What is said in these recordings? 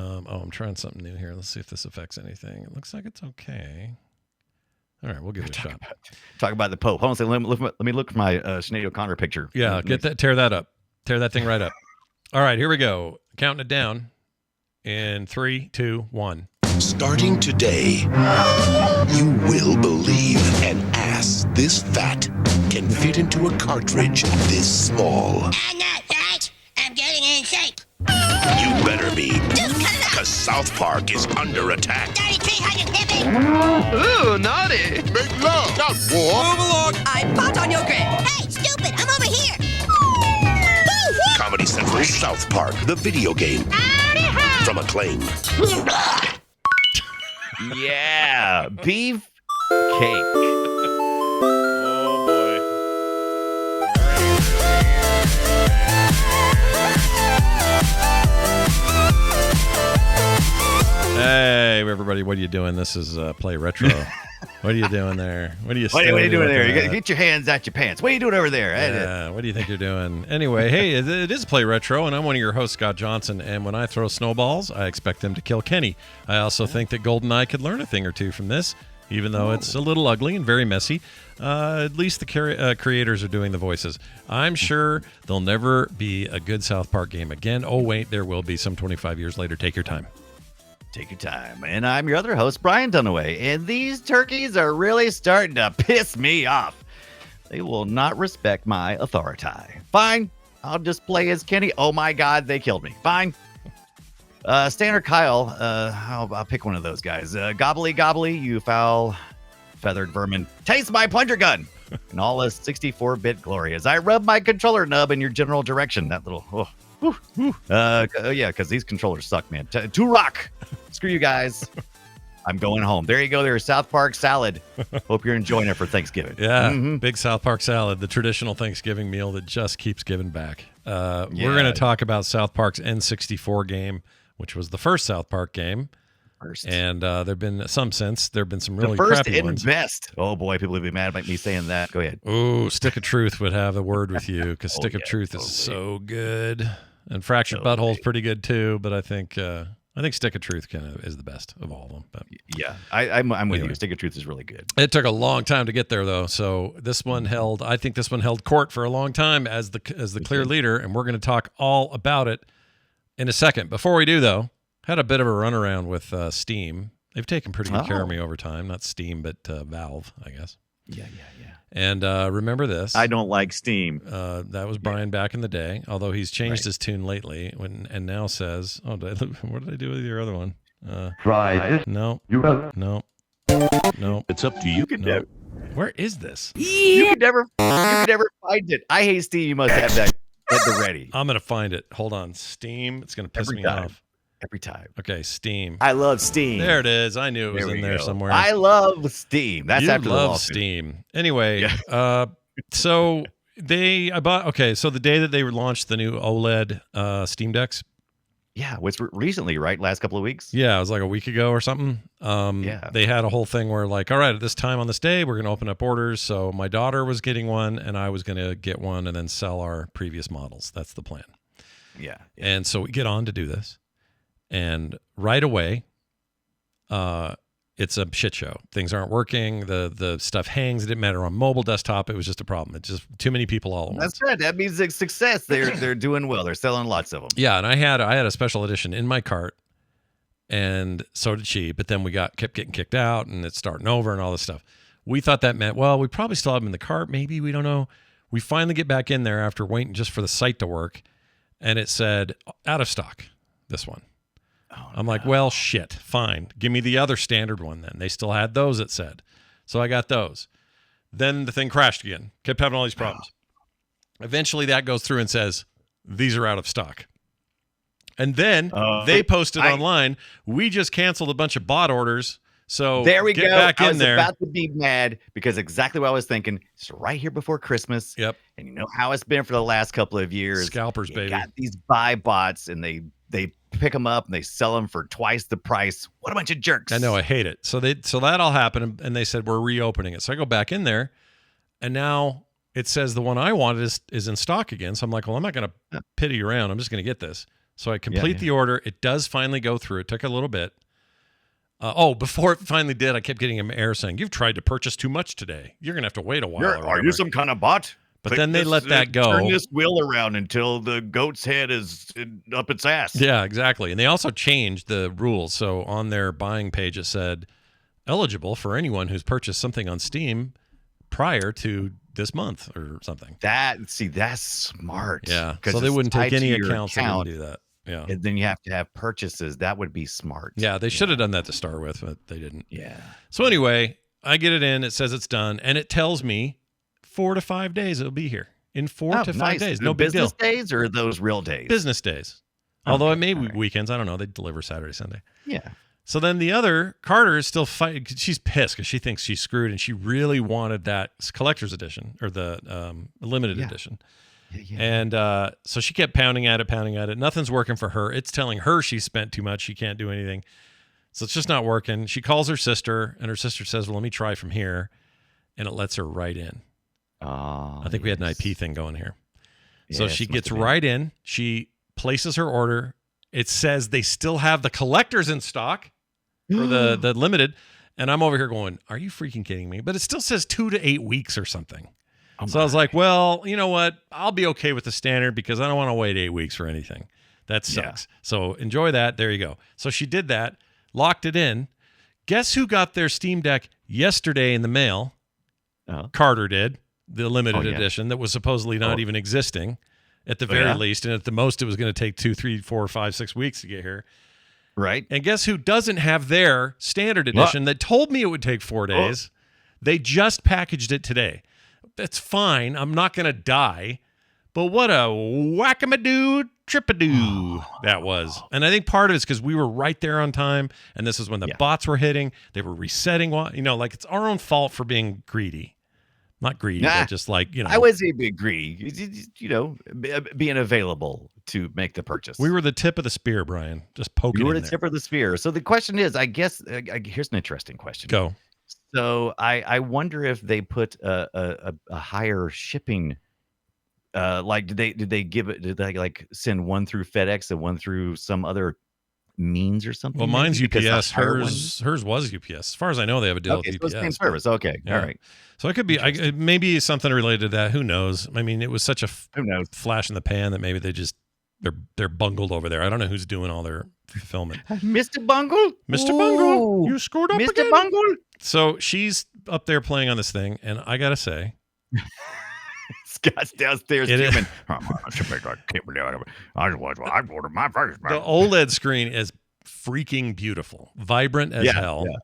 I'm trying something new here. Let's see if this affects anything. It looks like it's okay. All right, we'll give it a shot. Talk about the Pope. Hold on, let me look for my Sinead O'Connor picture. Yeah, tear that up. Tear that thing right up. All right, here we go. Counting it down in 3, 2, 1. Starting today, you will believe an ass this fat can fit into a cartridge this small. I'm not fat. I'm getting in shape. You better be, Just cut it out. because South Park is under attack. 3350. Ooh, naughty. Make love, not war. Move along. I fought on your grave. Hey, stupid, I'm over here. Comedy Central South Park, the video game. From Acclaim. Yeah, beef cake. Oh, boy. Hey, everybody, what are you doing? This is Play Retro. What are you doing there? What are you doing there? You get your hands out your pants. What are you doing over there? Yeah, what do you think you're doing? Anyway, hey, it is Play Retro, and I'm one of your hosts, Scott Johnson, and when I throw snowballs, I expect them to kill Kenny. I also think that GoldenEye could learn a thing or two from this, even though it's a little ugly and very messy. At least the creators are doing the voices. I'm sure there'll never be a good South Park game again. Oh, wait, there will be some 25 years later. Take your time. Take your time. And I'm your other host, Brian Dunaway. And these turkeys are really starting to piss me off. They will not respect my authority. Fine. I'll just play as Kenny. Oh my God, they killed me. Fine. Stan or Kyle, I'll pick one of those guys. Gobbly, you foul feathered vermin. Taste my plunger gun. In all his 64-bit glory as I rub my controller nub in your general direction. That little... yeah, because these controllers suck, man. Turok. Screw you guys. I'm going home. There you go. There's South Park salad. Hope you're enjoying it for Thanksgiving. Yeah, big South Park salad, the traditional Thanksgiving meal that just keeps giving back. We're going to talk about South Park's N64 game, which was the first South Park game. And there have been some since. There have been some really crappy ones. The first and best. Oh, boy, people would be mad about me saying that. Go ahead. Ooh, Stick of Truth would have a word with you because Stick of Truth is so good. And Fractured Butthole's pretty good too, but I think Stick of Truth kind of is the best of all of them. But yeah, I'm with you. Stick of Truth is really good. It took a long time to get there though, so I think this one held court for a long time as the clear leader, and we're going to talk all about it in a second. Before we do though, had a bit of a runaround with Steam. They've taken pretty good care of me over time. Not Steam, but Valve, I guess. Yeah. And remember this. I don't like Steam. That was Brian back in the day, although he's changed his tune lately and now says, what did I do with your other one? Try it. No. No. It's up to you. Where is this? You could never find it. I hate Steam. You must have that at the ready. I'm going to find it. Hold on. Steam. It's going to piss me off. Every time. Okay, Steam. I love Steam. There it is. I knew it was in there somewhere. I love Steam. That's you after the love lawsuit. Steam. Anyway, so the day that they launched the new OLED Steam Decks. Yeah, which recently, right? Last couple of weeks. Yeah, it was like a week ago or something. They had a whole thing where like, all right, at this time on this day, we're going to open up orders. So my daughter was getting one, and I was going to get one, and then sell our previous models. That's the plan. Yeah. And so we get on to do this. And right away, it's a shit show. Things aren't working. The stuff hangs. It didn't matter on mobile, desktop. It was just a problem. It's just too many people all at once. That's right. That means it's success. They're doing well. They're selling lots of them. Yeah, and I had a special edition in my cart, and so did she. But then we kept getting kicked out, and it's starting over and all this stuff. We thought that meant, well, we probably still have them in the cart. Maybe, we don't know. We finally get back in there after waiting just for the site to work, and it said out of stock. This one. I'm like, well, shit, fine. Give me the other standard one then. They still had those, it said. So I got those. Then the thing crashed again. Kept having all these problems. Eventually that goes through and says, these are out of stock. And then they posted online, we just canceled a bunch of bot orders. So there we get go. Back I in was there. about to be mad because exactly what I was thinking. It's right here before Christmas. Yep. And you know how it's been for the last couple of years. Scalpers, baby. Got these buy bots, and they pick them up and they sell them for twice the price. What a bunch of jerks. I know, I hate it. So that all happened, and they said, we're reopening it. So I go back in there, and now it says the one I wanted is in stock again. So I'm like, well, I'm not going to pity around. I'm just going to get this. So I complete the order. It does finally go through. It took a little bit. Before it finally did, I kept getting an error saying, "You've tried to purchase too much today. You're going to have to wait a while." Are you some kind of bot? But then they let that go. Turn this wheel around until the goat's head is up its ass. Yeah, exactly. And they also changed the rules. So on their buying page, it said, eligible for anyone who's purchased something on Steam prior to this month or something. That's smart. Yeah. So they wouldn't take any accounts that wouldn't do that. Yeah. And then you have to have purchases. That would be smart. Yeah, they should have done that to start with, but they didn't. Yeah. So anyway, I get it in. It says it's done, and it tells me 4 to 5 days it'll be here. In 4 to 5 days. No big deal. Business days or those real days? Business days. Although it may be weekends. I don't know. They deliver Saturday, Sunday. Yeah. So then the other, Carter, is still fighting. She's pissed because she thinks she's screwed, and she really wanted that collector's edition or the limited edition. Yeah. And so she kept pounding at it. Nothing's working for her. It's telling her she spent too much. She can't do anything. So it's just not working. She calls her sister, and her sister says, well, let me try from here. And it lets her right in. I think we had an IP thing going here. So she gets right in. She places her order. It says they still have the collectors in stock for the limited. And I'm over here going, are you freaking kidding me? But it still says 2 to 8 weeks or something. So I was like, well, you know what? I'll be okay with the standard because I don't want to wait 8 weeks for anything. That sucks. Yeah. So enjoy that. There you go. So she did that, locked it in. Guess who got their Steam Deck yesterday in the mail? Carter did. The limited edition that was supposedly not even existing at the very least. And at the most, it was going to take 2, 3, 4, 5, 6 weeks to get here. Right. And guess who doesn't have their standard edition that told me it would take 4 days? They just packaged it today. That's fine. I'm not going to die. But what a whack-a-ma-doo, trip-a-doo that was. And I think part of it's because we were right there on time. And this is when the bots were hitting. They were resetting. Like it's our own fault for being greedy. Not greedy, but just like, I was a bit greedy, being available to make the purchase. We were the tip of the spear, Brian. Just poking. You were the tip of the spear. So the question is, I guess, here's an interesting question. Go. So I wonder if they put a higher shipping. Like, did they like send one through FedEx and one through some other means or something? Well, mine's UPS. Hers was UPS. As far as I know, they have a deal with UPS. Same service. Okay. Yeah. All right. So it could be maybe something related to that. Who knows? I mean, it was such a flash in the pan that maybe they're bungled over there. I don't know who's doing all their fulfillment. Mr. Bungle? Mr. Bungle, you screwed up Mr. again. Bungle? So she's up there playing on this thing, and I gotta say, Scott's downstairs. The OLED screen is freaking beautiful, vibrant as hell. Yeah.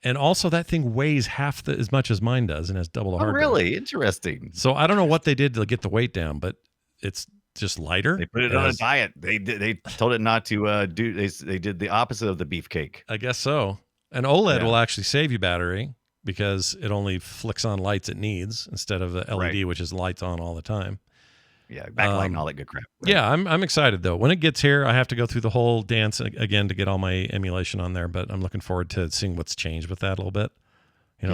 And also that thing weighs half as much as mine does and has double the hard drive. Really interesting. So I don't know what they did to get the weight down, but it's just lighter. They put it on a diet. They told it not to do. They did the opposite of the beefcake. I guess so. And OLED will actually save you battery because it only flicks on lights it needs instead of the LED, which is lights on all the time. Yeah, backlight and all that good crap. Right? Yeah, I'm excited though. When it gets here, I have to go through the whole dance again to get all my emulation on there. But I'm looking forward to seeing what's changed with that a little bit.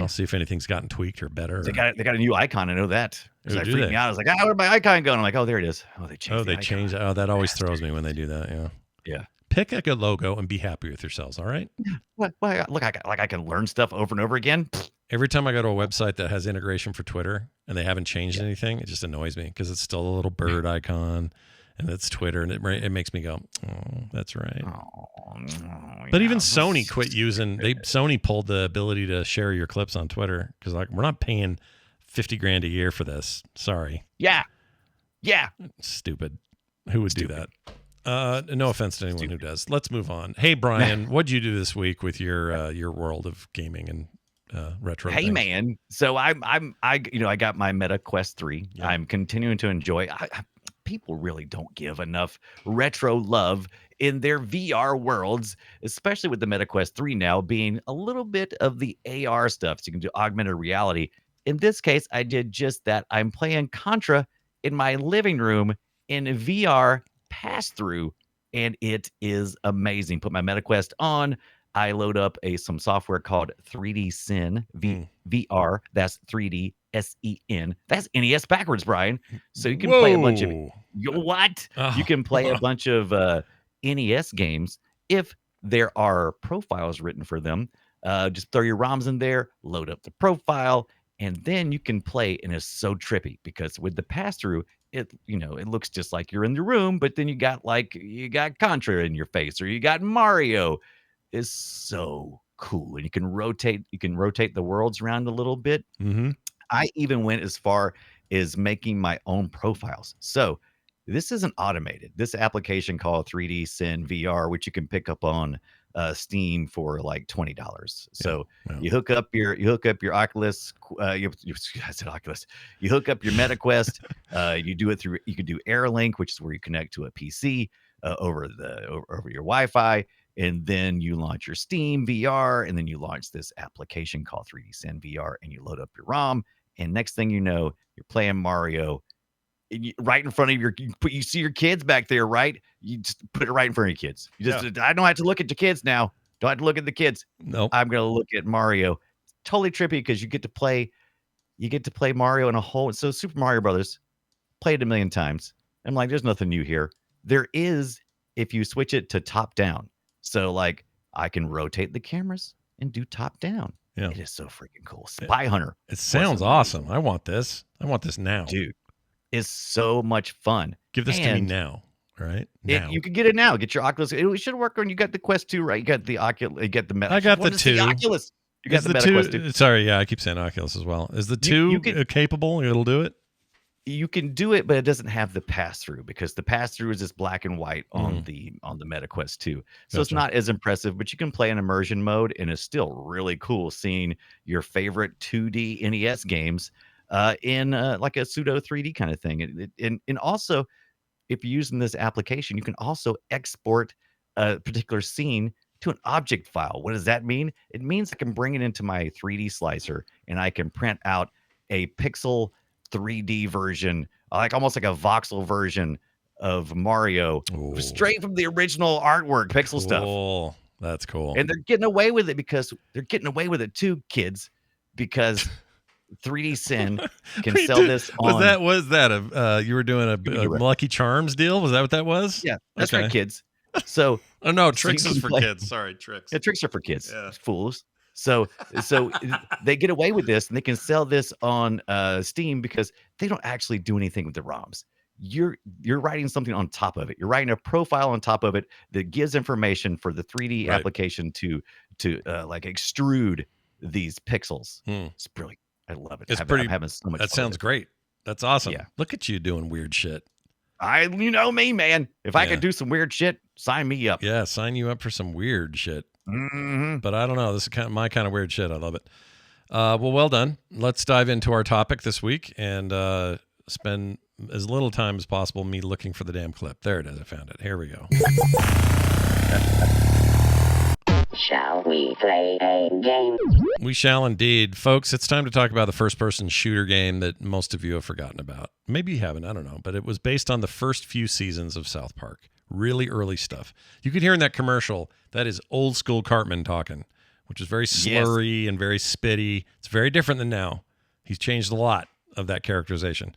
See if anything's gotten tweaked or better. They got a new icon. I know that. Because I freaked me out. I was like, where'd my icon go? And I'm like, oh, there it is. Oh, they changed. They changed. Oh, that always throws me when they do that. Yeah. Yeah. Pick a good logo and be happy with yourselves. All right. Look, I can learn stuff over and over again. Every time I go to a website that has integration for Twitter and they haven't changed anything, it just annoys me because it's still a little bird icon and it's Twitter and it makes me go, oh, that's right. But even Sony quit using. Sony pulled the ability to share your clips on Twitter because we're not paying $50,000 a year for this. Sorry. Yeah. Stupid. Who would do that? No offense to anyone who does. Let's move on. Hey, Brian, what'd you do this week with your world of gaming and retro? Hey, things? Man. So I got my Meta Quest 3. Yeah. I'm continuing to enjoy. People really don't give enough retro love in their VR worlds, especially with the Meta Quest 3 now being a little bit of the AR stuff. So you can do augmented reality. In this case, I did just that. I'm playing Contra in my living room in VR pass-through, and it is amazing. Put my MetaQuest on. I load up some software called 3D Sin VR. That's 3D SEN. That's NES backwards, Brian. So you can play a bunch of What? Oh. You can play a bunch of NES games if there are profiles written for them. Just throw your ROMs in there, load up the profile, and then you can play. And it's so trippy because with the pass through, it looks just like you're in the room, but then you got Contra in your face, or you got Mario. It's so cool, and you can rotate the worlds around a little bit. Mm-hmm. I even went as far as making my own profiles. So this isn't automated. This application called 3D Sin VR, which you can pick up on Steam for like $20. So you hook up your Oculus. I said Oculus. You hook up your MetaQuest. You can do AirLink, which is where you connect to a PC over your Wi-Fi. And then you launch your Steam VR, and then you launch this application called 3D Sin VR, and you load up your ROM. And next thing you know, you're playing Mario right in front of you see your kids back there, right? You just put it right in front of your kids. I don't have to look at your kids now. Don't have to look at the kids. Nope. I'm going to look at Mario. Totally trippy because you get to play Mario in a whole. So Super Mario Brothers, played a million times. I'm like, there's nothing new here. There is if you switch it to top down. So like I can rotate the cameras and do top down. Yeah. It is so freaking cool. Spy Hunter. It sounds awesome. I want this. I want this now. Dude, it's so much fun. Give this to me now. Right? Now. You can get it now. Get your Oculus. It should work when you got the Quest 2, right? You got the Oculus. You got the Meta. I got the 2. The Oculus. You got the Meta Quest 2. Sorry, yeah, I keep saying Oculus as well. Is the 2 capable? It'll do it? You can do it, but it doesn't have the pass-through because the pass-through is just black and white on the Meta Quest 2. So It's not as impressive, but you can play in immersion mode, and it's still really cool seeing your favorite 2D NES games in like a pseudo 3D kind of thing. And also, if you're using this application, you can also export a particular scene to an object file. What does that mean? It means I can bring it into my 3D slicer, and I can print out a pixel 3D version, like almost like a voxel version of Mario, straight from the original artwork, pixel stuff. That's cool. And they're getting away with it because they're getting away with it too, kids, because 3D Sin can sell this on. Was that you were doing a Lucky Charms deal? Was that what that was? Yeah, that's right, kids. So Tricks is for kids. Sorry, Tricks. Yeah, Tricks are for kids. Yeah. Fools. So they get away with this, and they can sell this on Steam because they don't actually do anything with the ROMs. You're writing something on top of it. You're writing a profile on top of it that gives information for the 3D application to like extrude these pixels. It's brilliant. I love it. I'm having so much fun. That sounds great. That's awesome. Yeah. Look at you doing weird shit. You know me, man. If I could do some weird shit, sign me up. Yeah, sign you up for some weird shit. Mm-hmm. But I don't know. This is my kind of weird shit. I love it. Well done. Let's dive into our topic this week and spend as little time as possible me looking for the damn clip. There it is. I found it. Here we go. Shall we play a game? We shall indeed. Folks, it's time to talk about the first-person shooter game that most of you have forgotten about. Maybe you haven't. I don't know. But it was based on the first few seasons of South Park. Really early stuff. You could hear in that commercial, that is old school Cartman talking, which is very slurry and very spitty. It's very different than now. He's changed a lot of that characterization.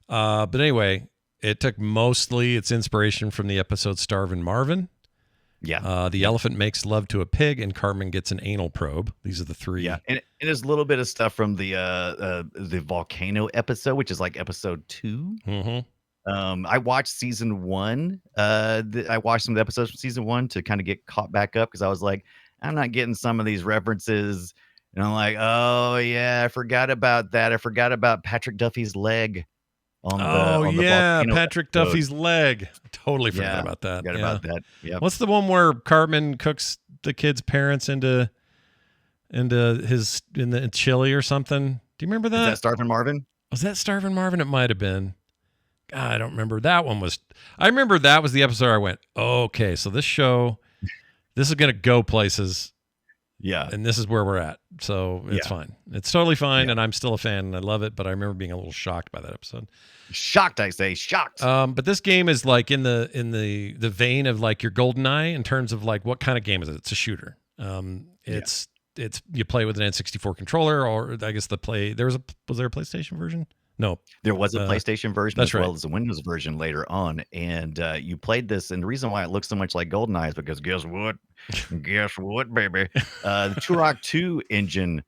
But anyway, it took mostly its inspiration from the episode Starvin Marvin. Yeah. The elephant makes love to a pig, and Cartman gets an anal probe. These are the three. Yeah, and there's a little bit of stuff from the volcano episode, which is like episode 2. Mm-hmm. I watched season 1. I watched some of the episodes from season 1 to kind of get caught back up because I was like, I'm not getting some of these references. And I'm like, oh yeah, I forgot about that. I forgot about Patrick Duffy's leg. On the Patrick episode. Duffy's leg. Totally forgot about that. Forgot about that. Yeah. What's the one where Cartman cooks the kid's parents into the chili or something? Do you remember that? Is that Starvin Marvin? Was that Starvin Marvin? It might have been. God, I don't remember. That one was. I remember that was the episode I went, okay, so this is going to go places. Yeah. And this is where we're at. So it's fine. It's totally fine. And I'm still a fan and I love it. But I remember being a little shocked by that episode. Shocked, I say. Shocked. But this game is like in the vein of like your GoldenEye in terms of like what kind of game is it? It's a shooter. It's you play with an N64 controller, or I guess was there a PlayStation version? No. There was a PlayStation version that's as well right. as a Windows version later on, and you played this. And the reason why it looks so much like GoldenEye is because guess what? Guess what, baby? The Turok 2 engine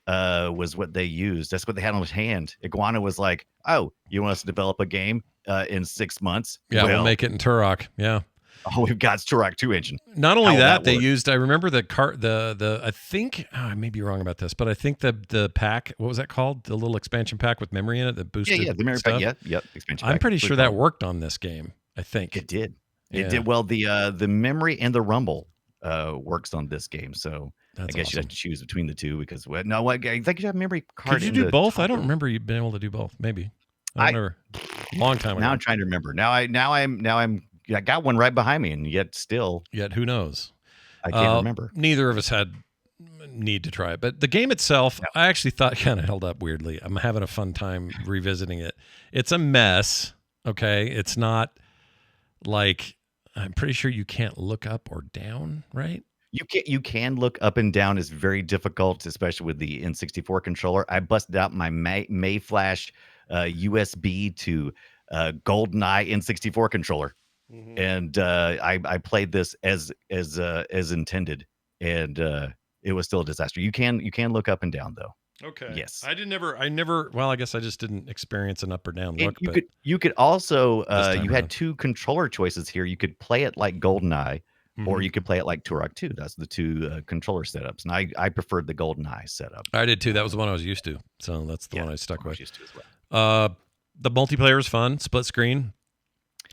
was what they used. That's what they had on hand. Iguana was like, "Oh, you want us to develop a game in 6 months? Yeah, we'll Well, make it in Turok. Yeah. all we've got is Turok 2 engine." Not How only will that, that they work? used. I remember the I think I may be wrong about this, but I think the pack. What was that called? The little expansion pack with memory in it that boosted. Yeah, the memory stuff. pack. Yep. Expansion I'm pack. pretty That's what sure it's that called. worked on this game. I think It did. Yeah. It did. Well, the memory and the rumble works on this game. So That's I guess you'd have awesome. to choose between the two because no, I think you have memory card. Could you in do the both? I top don't of- remember you being able to do both. Maybe I don't remember. Long time Now ago. I'm trying to remember. I got one right behind me, and yet still Yet who knows? I can't remember. Neither of us had need to try it, but the game itself, I actually thought kind of held up weirdly. I'm having a fun time revisiting it. It's a mess. Okay, it's not like I'm pretty sure you can't look up or down, right? You can look up and down. Is very difficult, especially with the N64 controller. I busted out my Mayflash USB to GoldenEye N64 controller, and I played this as intended, and it was still a disaster. You can look up and down though. Okay. Yes. I never. Well, I guess I just didn't experience an up or down look. And But you could also This time you had around. two controller choices here. You could play it like GoldenEye, or you could play it like Turok 2. That's the two controller setups, and I preferred the GoldenEye setup. I did too. That was the one I was used to, so that's the one I stuck I was with. used to as well. The multiplayer is fun, split screen.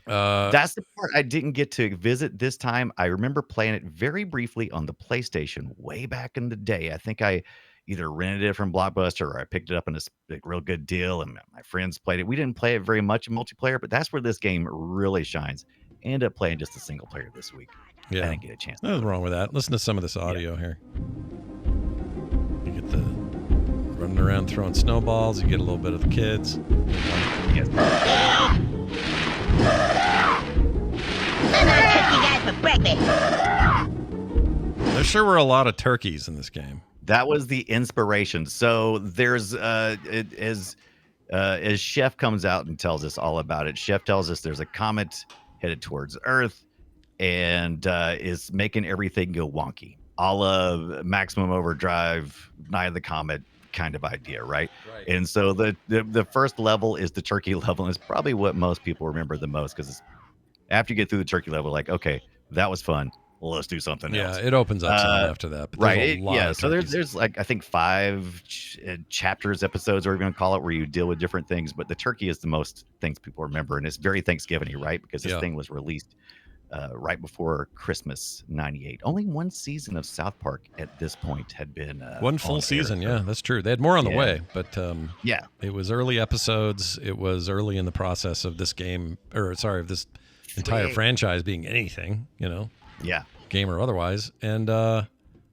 That's the part I didn't get to visit this time. I remember playing it very briefly on the PlayStation way back in the day. I think I either rented it from Blockbuster or I picked it up in a real good deal, and my friends played it. We didn't play it very much in multiplayer, but that's where this game really shines. I ended up playing just a single player this week. I Yeah, didn't get a chance. nothing wrong with that. Listen to some of this audio here. You get the running around throwing snowballs. You get a little bit of the kids. Yes. I'm gonna cook you guys for breakfast. There sure were a lot of turkeys in this game. That was the inspiration. So there's as Chef comes out and tells us all about it. Chef tells us there's a comet headed towards Earth and is making everything go wonky, a la Maximum Overdrive, Night of the Comet kind of idea, right? Right. And so the first level is the turkey level, and it's probably what most people remember the most because after you get through the turkey level, like, okay, that was fun. Well, let's do something else. Yeah, it opens up some after that. But there's Right. a lot of So turkeys. there's like I think 5 chapters, episodes, or we're going to call it, where you deal with different things. But the turkey is the most things people remember, and it's very Thanksgiving-y, right? Because this Yeah. thing was released right before Christmas '98. Only one season of South Park at this point had been One on full air. season. Yeah, that's true. They had more on the Yeah. way, but Yeah. it was early episodes. It was early in the process of this game, or sorry, of this entire Sweet. franchise being anything, Yeah. game or otherwise. And I don't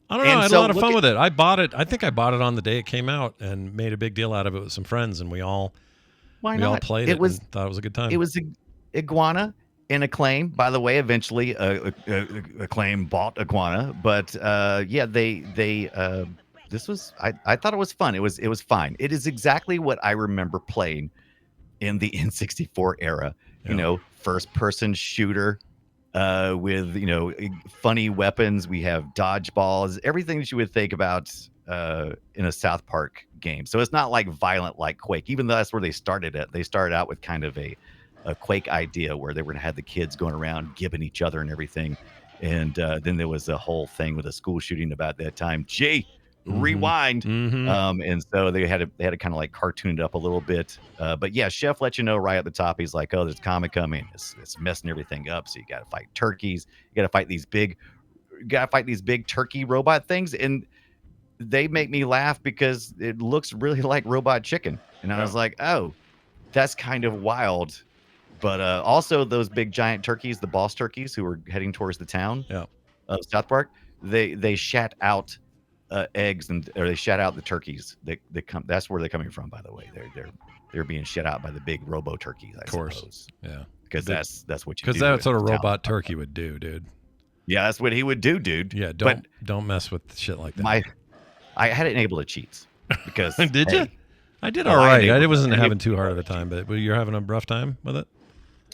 know, And I had a so lot of look fun at- with it. I bought it. I think I bought it on the day it came out and made a big deal out of it with some friends, and we all Why we not? all played it. was and thought it was a good time. It was Iguana and Acclaim. By the way, eventually Acclaim bought Iguana, but yeah, they this was I thought it was fun. It was fine. It is exactly what I remember playing in the N64 era. Yeah. First person shooter with funny weapons. We have dodgeballs, everything that you would think about in a South Park game. So it's not like violent like Quake, even though that's where they started at. They started out with kind of a Quake idea where they were going to have the kids going around gibbing each other and everything. And then there was a whole thing with a school shooting about that time. Rewind. And so they had to kind of like cartoon it up a little bit. But yeah, Chef let you know right at the top. He's like, oh, there's a comet coming. It's messing everything up. So you got to fight turkeys. You got to fight these big turkey robot things. And they make me laugh because it looks really like robot chicken. And I was like, oh, that's kind of wild. But also those big giant turkeys, the boss turkeys who were heading towards the town of South Park, they shat out eggs or they shat out the turkeys. They come. That's where they're coming from, by the way. They're being shut out by the big robo turkeys. I suppose. Yeah, because that's what you. Because that's what a robot turkey would do, dude. Yeah, that's what he would do, dude. Yeah, don't mess with shit like that. I had it enabled to cheats because Did you? I did Oh, all I right. enabled I wasn't it. having too hard of a time, but you're having a rough time with it?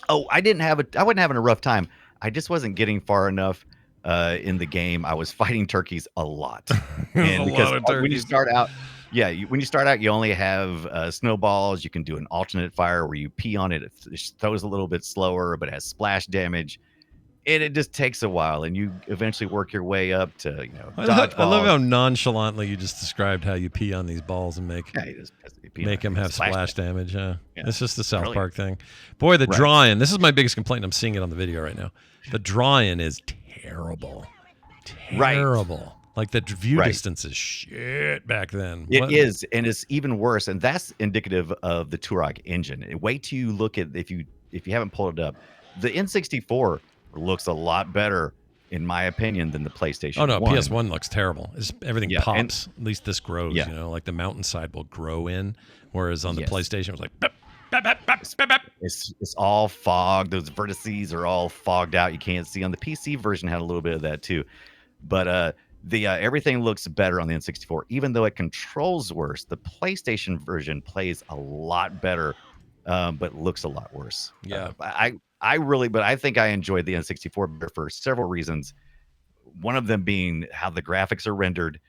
Oh, I wasn't having a rough time. I just wasn't getting far enough in the game. I was fighting turkeys a lot. A And because lot of when you turkeys. start out, yeah, when you start out, you only have snowballs. You can do an alternate fire where you pee on it. It throws a little bit slower, but it has splash damage. And it just takes a while, and you eventually work your way up to, I love dodgeballs. how nonchalantly you just described how you pee on these balls and make Yeah, you pee on it, them you have splash damage. Yeah. Yeah. It's just the South Brilliant. Park thing. Boy, the Right. drawing. This is my biggest complaint. I'm seeing it on the video right now. The drawing is terrible. Right. Terrible. Like the view Right. distance is shit back then. It is, and it's even worse, and that's indicative of the Turok engine. Wait till you look at if you haven't pulled it up, the N64 looks a lot better, in my opinion, than the PlayStation. Oh no, 1. PS1 looks terrible. Everything Yeah, and- pops. At least this grows. Yeah. Like the mountainside will grow in, whereas on the Yes. PlayStation it was like. Bap, bap, bap, bap, bap, bap. It's all fogged. Those vertices are all fogged out. You can't see. On the PC version had a little bit of that too, but the everything looks better on the N64, even though it controls worse. The PlayStation version plays a lot better, but looks a lot worse. Yeah. But I think I enjoyed the N64 better for several reasons. One of them being how the graphics are rendered,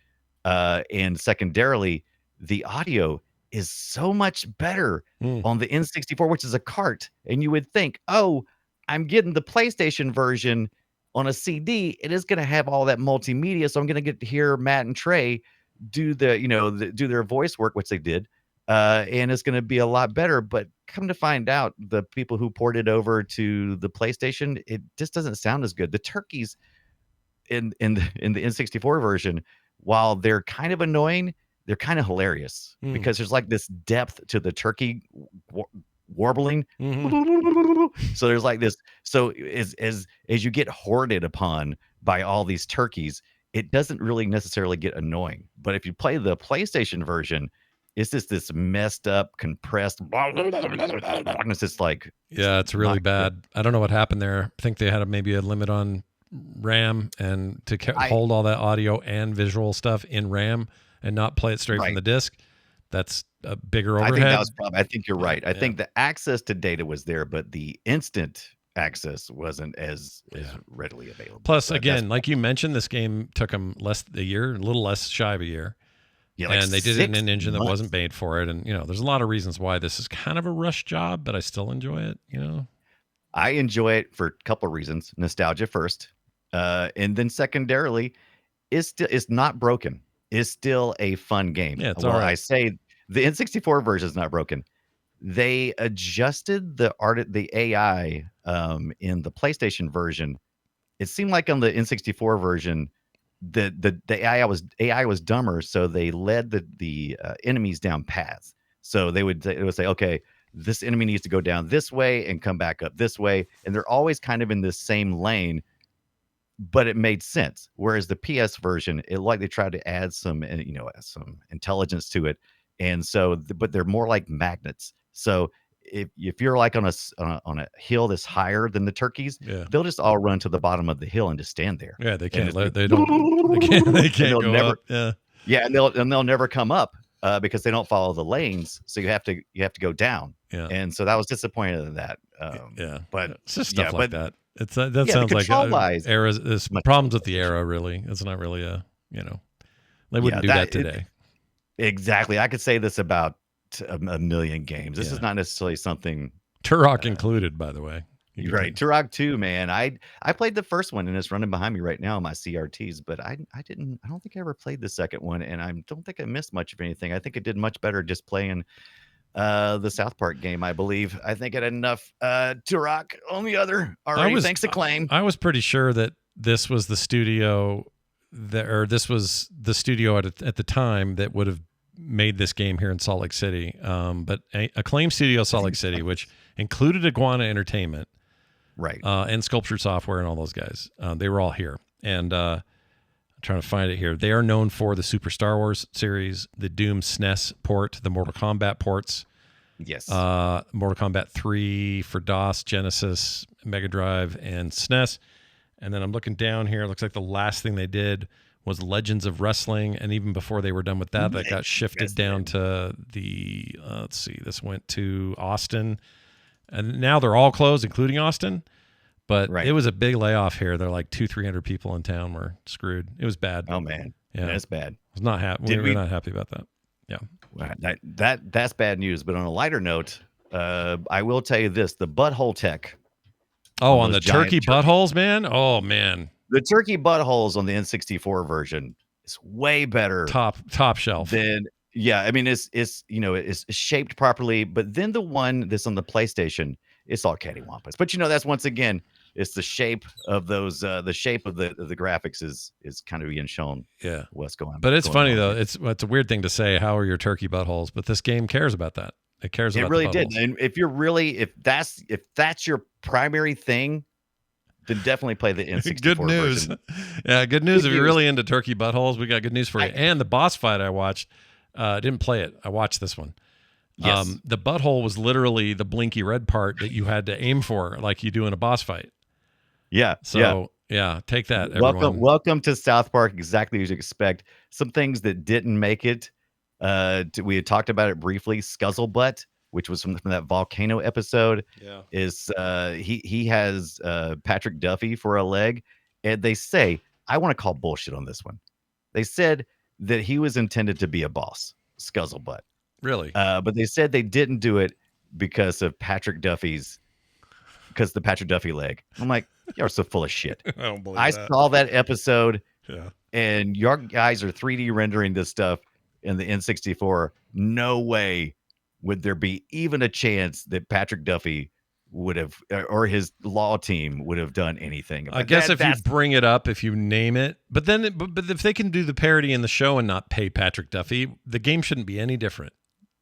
and secondarily, the audio is so much better on the N64, which is a cart. And you would think, oh, I'm getting the PlayStation version on a CD. It is going to have all that multimedia, so I'm going to get to hear Matt and Trey do do their voice work, which they did, and it's going to be a lot better. But come to find out, the people who ported over to the PlayStation, it just doesn't sound as good. The turkeys in the N64 version, while they're kind of annoying, they're kind of hilarious because there's like this depth to the turkey warbling. So there's like this. So as you get hoarded upon by all these turkeys, it doesn't really necessarily get annoying. But if you play the PlayStation version, it's just this messed up, compressed. It's just like, Yeah, it's really bad. I don't know what happened there. I think they had maybe a limit on RAM and to hold all that audio and visual stuff in RAM and not play it straight from the disc. That's a bigger overhead. I think that was probably. I think you're right. I think the access to data was there, but the instant access wasn't as readily available. Plus, again, like you mentioned, this game took them a little less shy of a year. Yeah, like and they did it in an 6 engine that months. wasn't made for it. And, there's a lot of reasons why this is kind of a rush job, but I still enjoy it, I enjoy it for a couple of reasons. Nostalgia first. And then secondarily, it's not broken. It's still a fun game. Yeah, it's all right. I say the N64 version is not broken. They adjusted the AI in the PlayStation version. It seemed like on the N64 version, the AI was dumber, so they led the enemies down paths. So it would say, okay, this enemy needs to go down this way and come back up this way, and they're always kind of in the same lane. But it made sense. Whereas the PS version, they tried to add some intelligence to it, and so but they're more like magnets. So if you're like on a hill that's higher than the turkeys, they'll just all run to the bottom of the hill and just stand there. Yeah, they can't. And They can't go never, up. Yeah. Yeah, and they'll never come up because they don't follow the lanes. So you have to go down. Yeah. And so that was disappointed in that. But it's just stuff like that. It's that the sounds like control-wise, eras. There's problems with the era. Really, it's not really they wouldn't do that today. Exactly. I could say this about a million games. This is not necessarily something. Turok included, by the way. Right. Turok 2, man. I played the first one and it's running behind me right now on my CRTs, but I don't think I ever played the second one, and I don't think I missed much of anything. I think it did much better just playing the South Park game, I believe. I think it had enough Turok on the other already. Thanks Acclaim. I was pretty sure that this was the studio this was the studio at the time that would have made this game here in Salt Lake City. But Acclaim Studio Salt Lake City, which included Iguana Entertainment, right, and Sculpture Software and all those guys. They were all here. And I'm trying to find it here. They are known for the Super Star Wars series, the Doom SNES port, the Mortal Kombat ports. Yes. Mortal Kombat 3 for DOS, Genesis, Mega Drive, and SNES. And then I'm looking down here. It looks like the last thing they did was Legends of Wrestling, and even before they were done with that, that got shifted down to the let's see, this went to Austin, and now they're all closed, including Austin. But it was a big layoff here. They're like 200-300 people in town were screwed. It was bad. Oh man, yeah, that's bad. I was not happy. We were not happy about that. Yeah, that's bad news. But on a lighter note, I will tell you this: the butthole tech. Oh, on the turkey buttholes, man. Oh man, the turkey buttholes on the N64 version is way better. Top shelf. I mean, it's it's shaped properly. But then the one that's on the PlayStation, it's all cattywampus. But that's once again, it's the shape of those. The shape of the graphics is kind of being shown. Yeah, what's going on. But it's funny though. It's a weird thing to say. How are your turkey buttholes? But this game cares about that. It cares. It really did. And if that's your primary thing, then definitely play the N64 Good news. version. Yeah, good news. If you're really into turkey buttholes, we got good news for you. And the boss fight I watched, didn't play it. I watched this one. Yes. The butthole was literally the blinky red part that you had to aim for, like you do in a boss fight. Yeah. So yeah, take that, everyone. Welcome to South Park. Exactly as you expect. Some things that didn't make it. We had talked about it briefly. Scuzzlebutt, which was from that volcano episode, is he has Patrick Duffy for a leg, and they say, I want to call bullshit on this one. They said that he was intended to be a boss, Scuzzlebutt. Really? But they said they didn't do it because of the Patrick Duffy leg. I'm like, you're so full of shit. I don't believe I that. saw that episode, and your guys are 3D rendering this stuff in the N64. No way would there be even a chance that Patrick Duffy would have, or his law team would have done anything. I guess if you bring it up, if you name it, but if they can do the parody in the show and not pay Patrick Duffy, the game shouldn't be any different.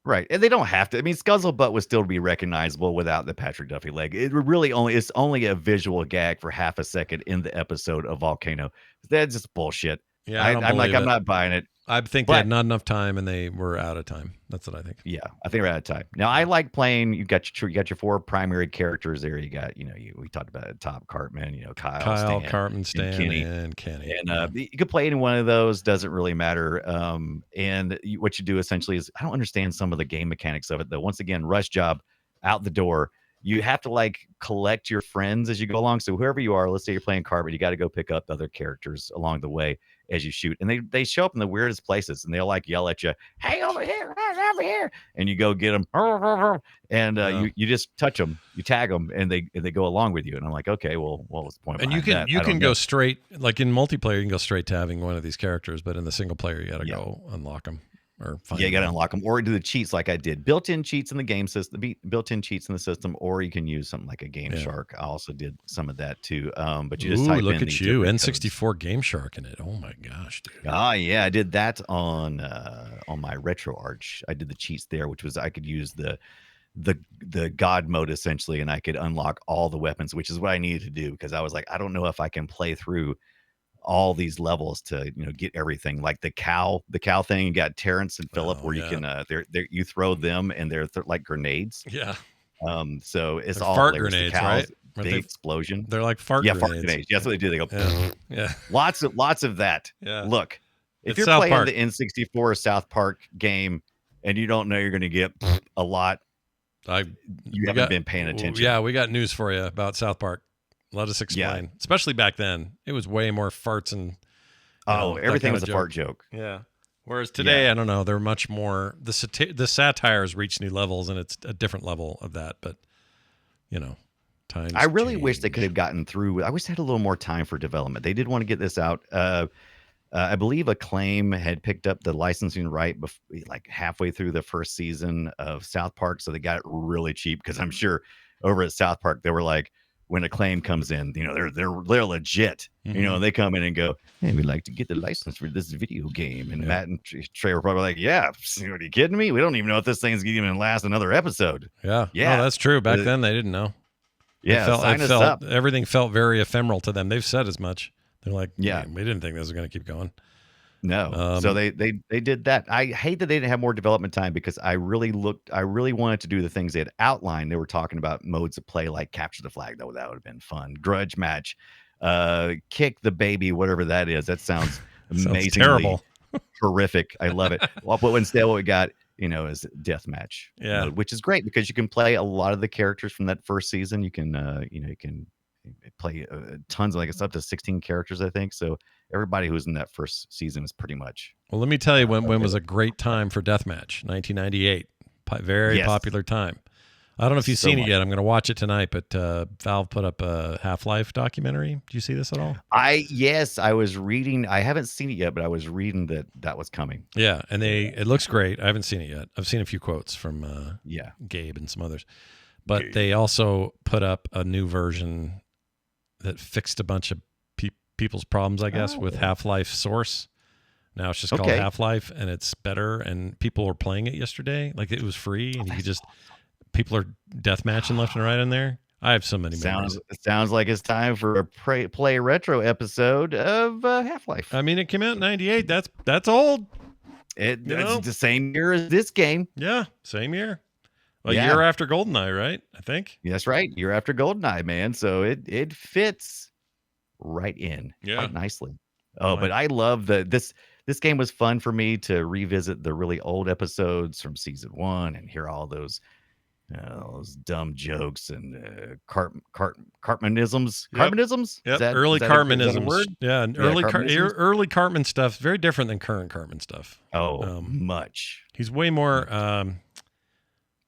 Right. And they don't have to. I mean, Scuzzlebutt would still be recognizable without the Patrick Duffy leg. It's only a visual gag for half a second in the episode of Volcano. That's just bullshit. Yeah, I'm not buying it. I think they had not enough time and they were out of time. That's what I think. Yeah, I think we're out of time. Now, I like playing. You got your four primary characters there. You got, we talked about it, Top Cartman, Kyle, Stan, Cartman, Stan, and Kenny. And you could play any one of those. Doesn't really matter. What you do essentially is, I don't understand some of the game mechanics of it though. Once again, rush job out the door. You have to collect your friends as you go along. So whoever you are, let's say you're playing Cartman, you got to go pick up other characters along the way as you shoot. And they show up in the weirdest places and they'll yell at you, hey, over here, over here. And you go get them. And you just touch them, you tag them, and they go along with you. And I'm like, okay, well, what was the point? And you can go straight, like in multiplayer, you can go straight to having one of these characters, but in the single player, you got to go unlock them. Or you got to unlock them or do the cheats like I did. Built-in cheats in the game system, built-in cheats in the system, or you can use something like a Game Shark. I also did some of that too. But you just type look in at you, N64 Game Shark in it. Oh my gosh, dude. Oh yeah, I did that on my RetroArch. I did the cheats there, which was I could use the God mode essentially, and I could unlock all the weapons, which is what I needed to do because I was like, I don't know if I can play through all these levels to get everything. Like the cow thing, you got Terrence and Phillip where you can you throw them and they're like grenades. Yeah. So it's they're all fart grenades, right? Big explosion. They're like fart grenades. Fart grenades. That's what they do. They go yeah. Lots of that. Yeah. Look, if It's you're South playing Park. the N64 South Park game and you don't know you're going to get a lot, you haven't been paying attention. Yeah, we got news for you about South Park. Let us explain. Especially back then, it was way more farts and everything was a fart joke. Yeah. Whereas today, I don't know, they're much more. The satires reach new levels, and it's a different level of that. But times. I really wish they could have gotten through. I wish they had a little more time for development. They did want to get this out. I believe Acclaim had picked up the licensing right like halfway through the first season of South Park, so they got it really cheap. Because I'm sure over at South Park they were like, when Acclaim comes in, they're legit. Mm-hmm. They come in and go, hey, we'd like to get the license for this video game. And Matt and Trey were probably like, yeah, are you kidding me? We don't even know if this thing's even last another episode. Yeah. Yeah. No, that's true. Back then they didn't know. Yeah. Sign us up. Everything felt very ephemeral to them. They've said as much. They're like, we yeah, didn't think this was going to keep going. No. So they did that. I hate that they didn't have more development time because I really wanted to do the things they had outlined. They were talking about modes of play like capture the flag, though. That would have been fun. Grudge match, kick the baby, whatever that is. That sounds Sounds amazingly terrible. horrific. I love it. Well, but instead, what we got, is deathmatch mode, which is great because you can play a lot of the characters from that first season. You can, you can play tons of, like, it's up to 16 characters, I think. So everybody who's in that first season is pretty much. Well, let me tell you when was a great time for deathmatch. 1998, very popular time. I don't know if you've seen it yet. I'm going to watch it tonight, but Valve put up a Half-Life documentary. Do you see this at all? Yes, I was reading. I haven't seen it yet, but I was reading that was coming. Yeah, and it looks great. I haven't seen it yet. I've seen a few quotes from Gabe and some others. But they also put up a new version that fixed a bunch of people's problems, I guess, with Half-Life Source. Now it's just called Half-Life, and it's better, and people were playing it yesterday. Like, it was free, and you could just... People are deathmatching left and right in there. I have so many memories. Sounds like it's time for a play retro episode of Half-Life. I mean, it came out in 98. That's old. It's the same year as this game. Yeah, same year. A year after GoldenEye, right? I think. That's right. Year after GoldenEye, man. So it fits right in quite nicely. Oh, but I love this game was fun for me to revisit the really old episodes from season 1 and hear all those dumb jokes and Cartmanisms. Cartmanisms? Yep. Early Cartmanisms. Yeah, and early Cartman stuff. Very different than current Cartman stuff. Oh, much. He's way more.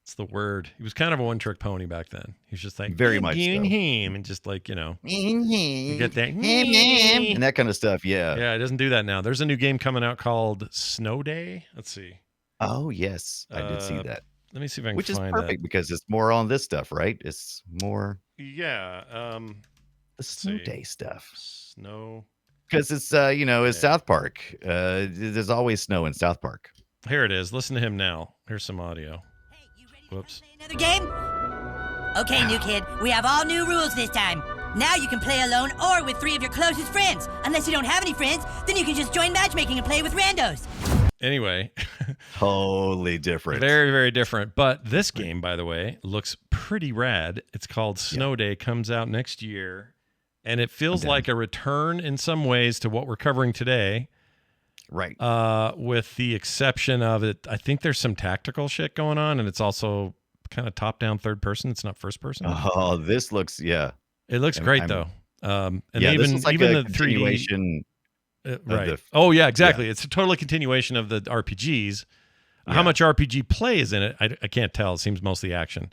What's the word? He was kind of a one-trick pony back then. He was just like very much and just like, you get that and that kind of stuff. Yeah. Yeah, it doesn't do that now. There's a new game coming out called Snow Day. Let's see. Oh yes, I did see that. Let me see if I can Which is find perfect because it's more on this stuff, right? It's more the Snow Day stuff. Snow. Because it's it's South Park. There's always snow in South Park. Here it is. Listen to him now. Here's some audio. Hey, you ready to play another game? Okay, new kid. We have all new rules this time. Now you can play alone or with 3 of your closest friends. Unless you don't have any friends, then you can just join matchmaking and play with randos. Anyway, totally different. Very, very different. But this game, by the way, looks pretty rad. It's called Snow Day, comes out next year, and it feels like a return in some ways to what we're covering today. Right. With the exception of it, I think there's some tactical shit going on, and it's also kind of top-down third person. It's not first person. Oh, this looks, It looks great, though. And this is like even a the 3D continuation. Right. Oh, yeah, exactly. It's a totally continuation of the RPGs. How much RPG play is in it, I can't tell. It seems mostly action.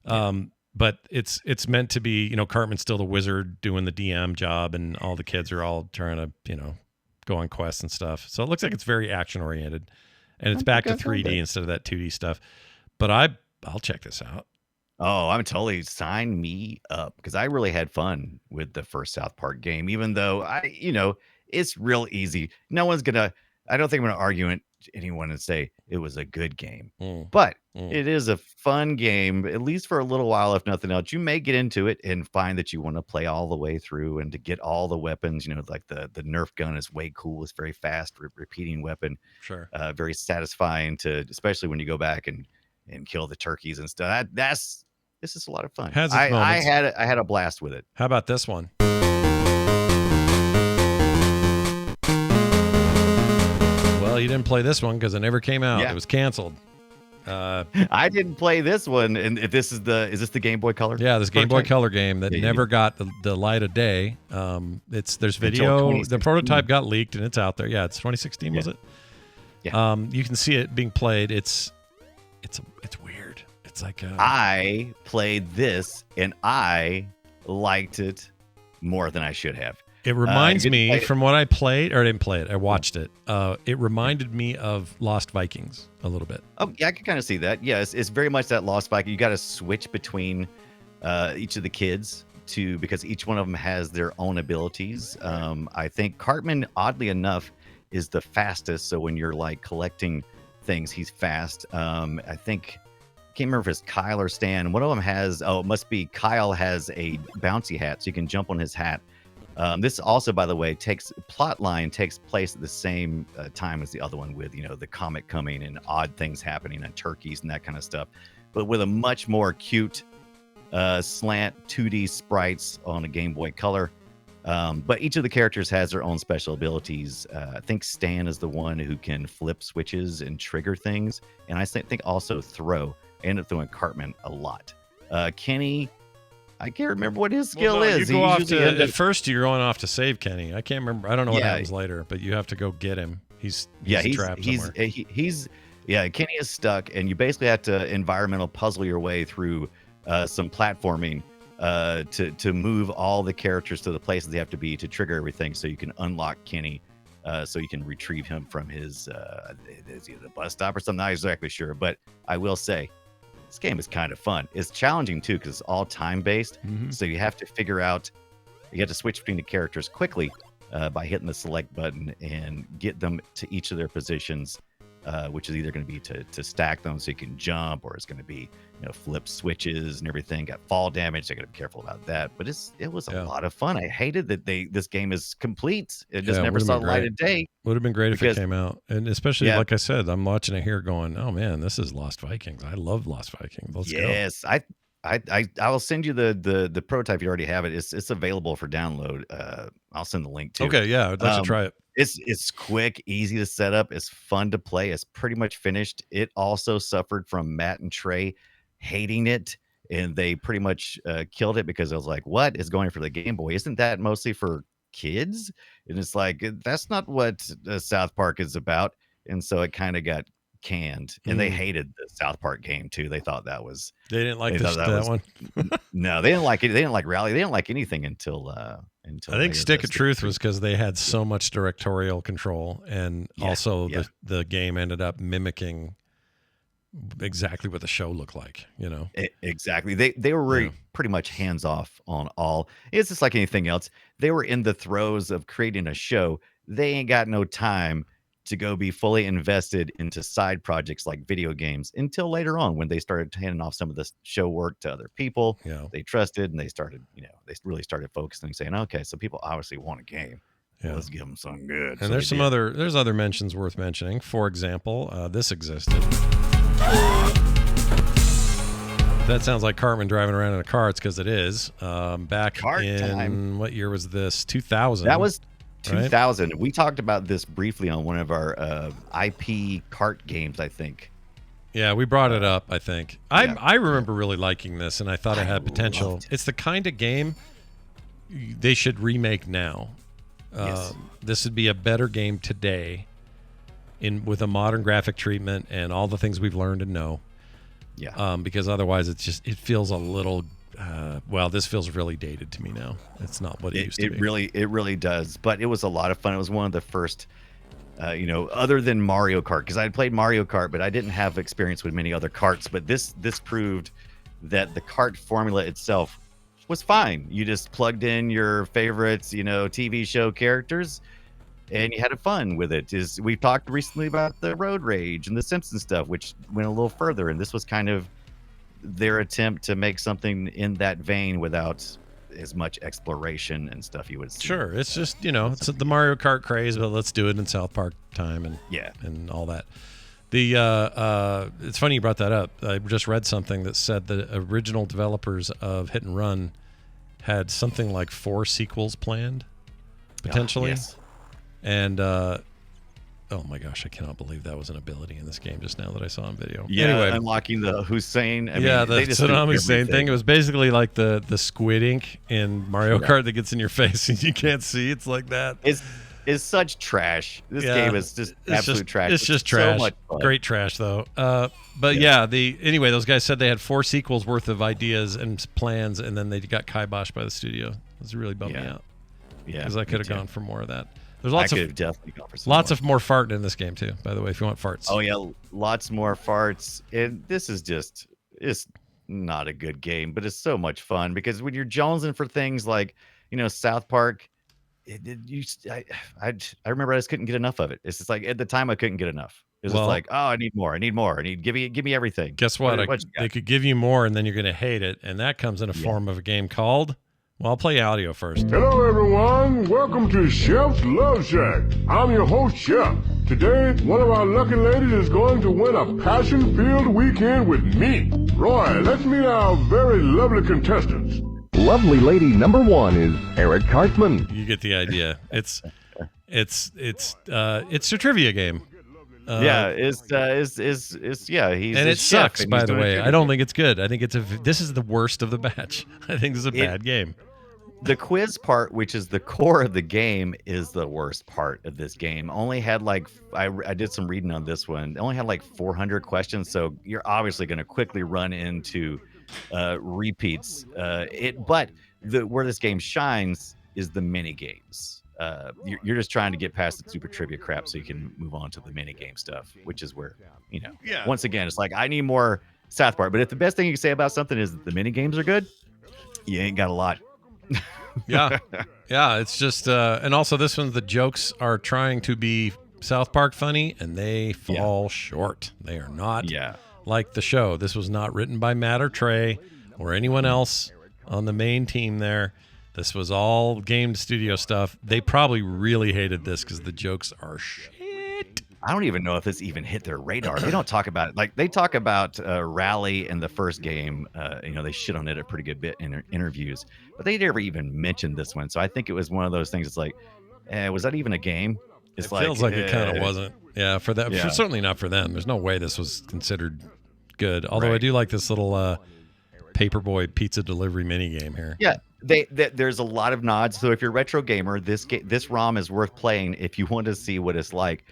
But it's meant to be, Cartman's still the wizard doing the DM job, and all the kids are all trying to, go on quests and stuff. So it looks like it's very action-oriented. And it's back to 3D instead of that 2D stuff. But I'll check this out. Oh, I'm totally sign me up because I really had fun with the first South Park game, even though it's real easy. I don't think I'm going to argue anyone and say it was a good game, but it is a fun game, at least for a little while, if nothing else. You may get into it and find that you want to play all the way through and to get all the weapons, like the Nerf gun is way cool. It's very fast, repeating weapon. Sure. Very satisfying especially when you go back and kill the turkeys and stuff. This is a lot of fun. I had a blast with it. How about this one? Well, you didn't play this one because it never came out. It was canceled. I didn't play this one. And if is this the Game Boy Color? Yeah, this Game Boy Color game that never got the light of day. There's video. The prototype got leaked and it's out there. Yeah, it's 2016, was it? Yeah. You can see it being played. It's weird. It's like I played this and I liked it more than I should have. It reminds me from what I played, or I didn't play it. I watched it. It reminded me of Lost Vikings a little bit. Oh, yeah, I can kind of see that. Yeah, it's very much that Lost Viking. You got to switch between each of the kids because each one of them has their own abilities. I think Cartman, oddly enough, is the fastest. So when you're like collecting things, he's fast. I think I can't remember if it's Kyle or Stan. One of them has. Oh, it must be Kyle has a bouncy hat, so you can jump on his hat. This also, by the way, takes place at the same time as the other one with, the comet coming and odd things happening and turkeys and that kind of stuff, but with a much more cute slant 2D sprites on a Game Boy Color. But each of the characters has their own special abilities. I think Stan is the one who can flip switches and trigger things. And I think also throw. I end up throwing Cartman a lot. Kenny, I can't remember what his skill is. You go off to, at first, you're going off to save Kenny. I can't remember. I don't know what happens later, but you have to go get him. He's trapped somewhere. Kenny is stuck, and you basically have to environmental puzzle your way through some platforming to move all the characters to the places they have to be to trigger everything, so you can unlock Kenny, so you can retrieve him from his is either the bus stop or something. Not exactly sure, but I will say this game is kind of fun. It's challenging too because it's all time based, so you have to figure out. You have to switch between the characters quickly by hitting the select button and get them to each of their positions. Which is either going to be to stack them so you can jump, or it's going to be flip switches and everything. Got fall damage. I got to be careful about that. But it was a lot of fun. I hated that this game is complete. It just never saw the light of day. Would have been great if it came out, and especially like I said, I'm watching it here, going, "Oh man, this is Lost Vikings. I love Lost Vikings. Let's go." I will send you the prototype. You already have it. It's available for download. I'll send the link too. Okay, yeah, I'd like to try it. It's quick, easy to set up. It's fun to play. It's pretty much finished. It also suffered from Matt and Trey hating it, and they pretty much killed it because I was like, "What is going for the Game Boy? Isn't that mostly for kids?" And it's like, that's not what South Park is about. And so it kind of got canned, and they hated the South Park game too. They thought that was they didn't like that one. No, they didn't like it. They didn't like Rally. They didn't like anything until I think Stick of Truth was because they had so much directorial control, and also the game ended up mimicking exactly what the show looked like. Exactly. They were pretty much hands off on all. It's just like anything else. They were in the throes of creating a show. They ain't got no time to go be fully invested into side projects like video games until later on, when they started handing off some of the show work to other people they trusted, and they started, they really started focusing and saying, okay, so people obviously want a game. Let's give them something good. And so there's other mentions worth mentioning. For example, this existed. That sounds like Cartman driving around in a car. It's because it is. Back in what year was this? 2000. That was 2000. Right? We talked about this briefly on one of our IP kart games, I think. Yeah, we brought it up, I think. I remember really liking this, and I thought it had potential. It's the kind of game they should remake now. This would be a better game today with a modern graphic treatment and all the things we've learned and know. Because otherwise it feels a little this feels really dated to me now. It's not what it used to be. It really does. But it was a lot of fun. It was one of the first, other than Mario Kart, because I had played Mario Kart, but I didn't have experience with many other karts. But this proved that the kart formula itself was fine. You just plugged in your favorites, TV show characters, and you had fun with it. We've talked recently about the Road Rage and the Simpsons stuff, which went a little further, and this was kind of their attempt to make something in that vein without as much exploration and stuff you would see. Sure, it's just it's the Mario Kart craze, but let's do it in South Park time and all that. It's funny you brought that up. I just read something that said the original developers of Hit and Run had something like 4 sequels planned, potentially. And oh my gosh, I cannot believe that was an ability in this game just now that I saw on video. Anyway, unlocking the Hussein. The Saddam Hussein thing. It was basically like the squid ink in Mario Kart that gets in your face and you can't see. It's like that. It's such trash. This game is just absolute trash. It's just trash. So much fun. Great trash though. Anyway, those guys said they had 4 sequels worth of ideas and plans, and then they got kiboshed by the studio. It was really bummed me out. Yeah, because I could have gone for more of that. There's definitely gone for some more farting in this game too, by the way, if you want farts. Oh yeah, lots more farts. And this is it's not a good game, but it's so much fun because when you're jonesing for things like, South Park, I remember I just couldn't get enough of it. It's just like at the time I couldn't get enough. It was just like, oh, I need more. Give me everything. Guess what? They could give you more, and then you're going to hate it, and that comes in a form of a game called. Well, I'll play audio first. Hello, everyone. Welcome to Chef's Love Shack. I'm your host, Chef. Today, one of our lucky ladies is going to win a passion-filled weekend with me. Roy, let's meet our very lovely contestants. Lovely lady number 1 is Eric Cartman. You get the idea. It's a trivia game. He's and a it chef sucks, and by he's the doing a way. trivia I don't game. think it's good. I think this is the worst of the batch. I think this is a bad game. The quiz part, which is the core of the game, is the worst part of this game. Only had I did some reading on this one. It only had 400 questions, so you're obviously going to quickly run into repeats. But where this game shines is the mini games. You're just trying to get past the super trivia crap so you can move on to the mini game stuff, which is where once again it's like I need more South Park. But if the best thing you can say about something is that the mini games are good, you ain't got a lot. Yeah, it's just and also this one, the jokes are trying to be South Park funny and they fall short. They are not like the show. This was not written by Matt or Trey or anyone else on the main team there. This was all game studio stuff. They probably really hated this because the jokes are shit. I don't even know if this even hit their radar. They don't talk about it. They talk about Rally in the first game. They shit on it a pretty good bit in their interviews, but they never even mentioned this one. So I think it was one of those things. It's like, was that even a game? It feels like it kind of wasn't. Yeah, for that. Yeah. Certainly not for them. There's no way this was considered good. Although I Right. do like this little Paperboy pizza delivery mini game here. Yeah, there's a lot of nods. So if you're a retro gamer, this ROM is worth playing if you want to see what it's like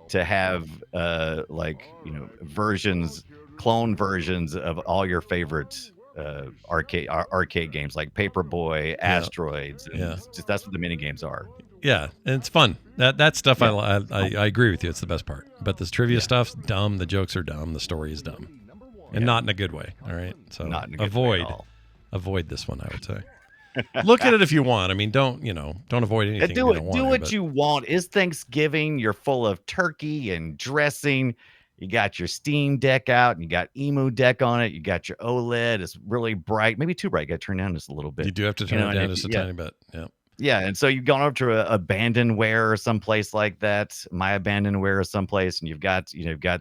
to have clone versions of all your favorite arcade games like Paperboy, Asteroids. And that's what the mini games are. Yeah, and it's fun. That stuff I agree with you. It's the best part. But this trivia stuff's dumb. The jokes are dumb. The story is dumb, and not in a good way. All right, so Not in a good way at all. avoid this one. I would say. Look at it if you want. I mean, don't avoid anything. Do you it. don't Do want what to, you want. It's Thanksgiving. You're full of turkey and dressing. You got your Steam Deck out, and you got Emu Deck on it. You got your OLED. It's really bright, maybe too bright. Got to turn down just a little bit. You do have to turn it down just a tiny bit. Yeah. Yeah, and so you've gone over to a Abandonware or someplace like that, My Abandonware or someplace, and you've got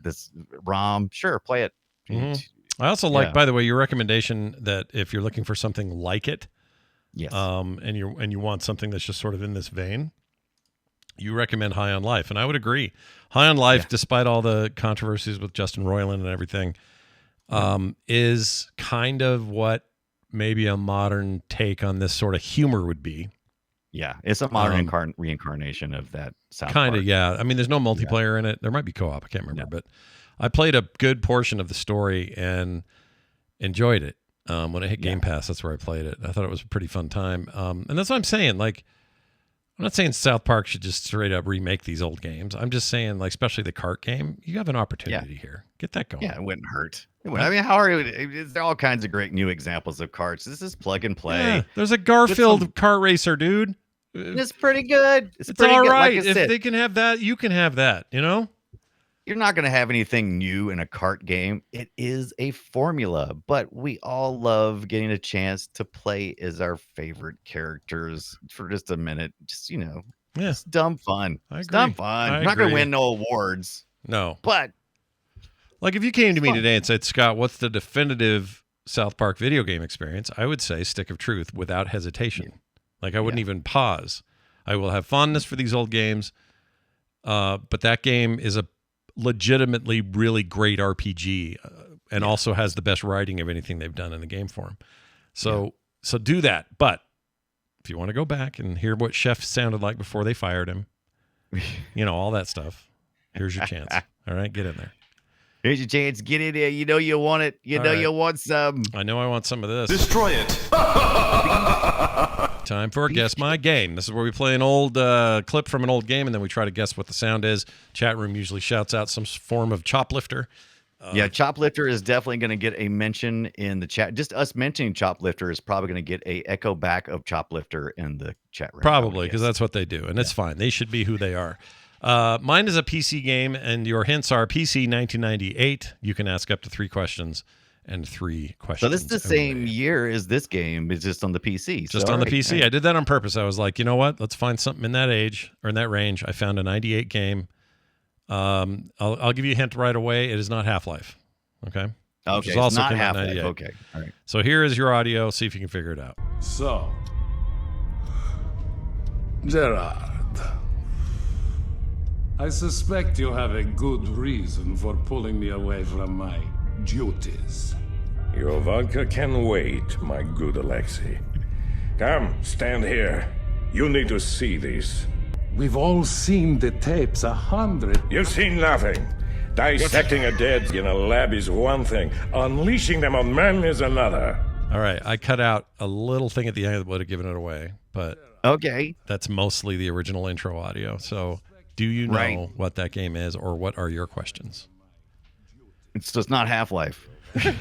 this ROM. Sure, play it. Mhm. I also like, by the way, your recommendation that if you're looking for something like it, yes, and you want something that's just sort of in this vein, you recommend High on Life, and I would agree. High on Life, despite all the controversies with Justin Roiland and everything, is kind of what maybe a modern take on this sort of humor would be. Yeah, it's a modern reincarnation of that South Kind Park. of, yeah. I mean, there's no multiplayer in it. There might be co-op. I can't remember, but I played a good portion of the story and enjoyed it. When it hit Game Pass, that's where I played it. I thought it was a pretty fun time. And that's what I'm saying. Like, I'm not saying South Park should just straight up remake these old games. I'm just saying, like, especially the kart game, you have an opportunity here. Get that going. Yeah, it wouldn't hurt. I mean, how are there are all kinds of great new examples of carts. This is plug and play. Yeah, there's a Garfield kart racer, dude. It's pretty good. It's It's pretty all good. right. Like I If said, they can have that, you can have that, you're not going to have anything new in a kart game. It is a formula, but we all love getting a chance to play as our favorite characters for just a minute. Just, it's dumb fun. It's dumb fun. I I'm not going to agree. win no awards, No. but Like, if you came to me today and said, Scott, what's the definitive South Park video game experience? I would say Stick of Truth without hesitation. Like, I wouldn't even pause. I will have fondness for these old games, but that game is a legitimately really great RPG and also has the best writing of anything they've done in the game form. So do that. But if you want to go back and hear what Chef sounded like before they fired him, all that stuff, here's your chance. All right, get in there. Here's your chance. Get in there. You know you want it. You know you want some. I know I want some of this. Destroy it. Time for Guess My Game. This is where we play an old clip from an old game, and then we try to guess what the sound is. Chat room usually shouts out some form of choplifter. Choplifter is definitely going to get a mention in the chat. Just us mentioning Choplifter is probably going to get a echo back of Choplifter in the chat room. Probably, because that's what they do, and it's fine. They should be who they are. Mine is a PC game, and your hints are PC 1998. You can ask up to 3 questions and 3 questions. So this is the same year as this game. It's just on the PC. Just on the PC. I did that on purpose. I was like, you know what? Let's find something in that age or in that range. I found a 98 game. I'll give you a hint right away. It is not Half-Life. Okay. Okay, which is it's also not came out in Half-Life. 98. Okay, all right. So here is your audio. See if you can figure it out. So, Gerard, I suspect you have a good reason for pulling me away from my duties. Your vodka can wait, my good Alexei. Come, stand here. You need to see this. We've all seen the tapes 100. You've seen nothing. Dissecting a dead in a lab is one thing. Unleashing them on men is another. All right. I cut out a little thing at the end that would have given it away, but Okay. that's mostly the original intro audio. So do you know Right. what that game is, or what are your questions? It's not Half-Life.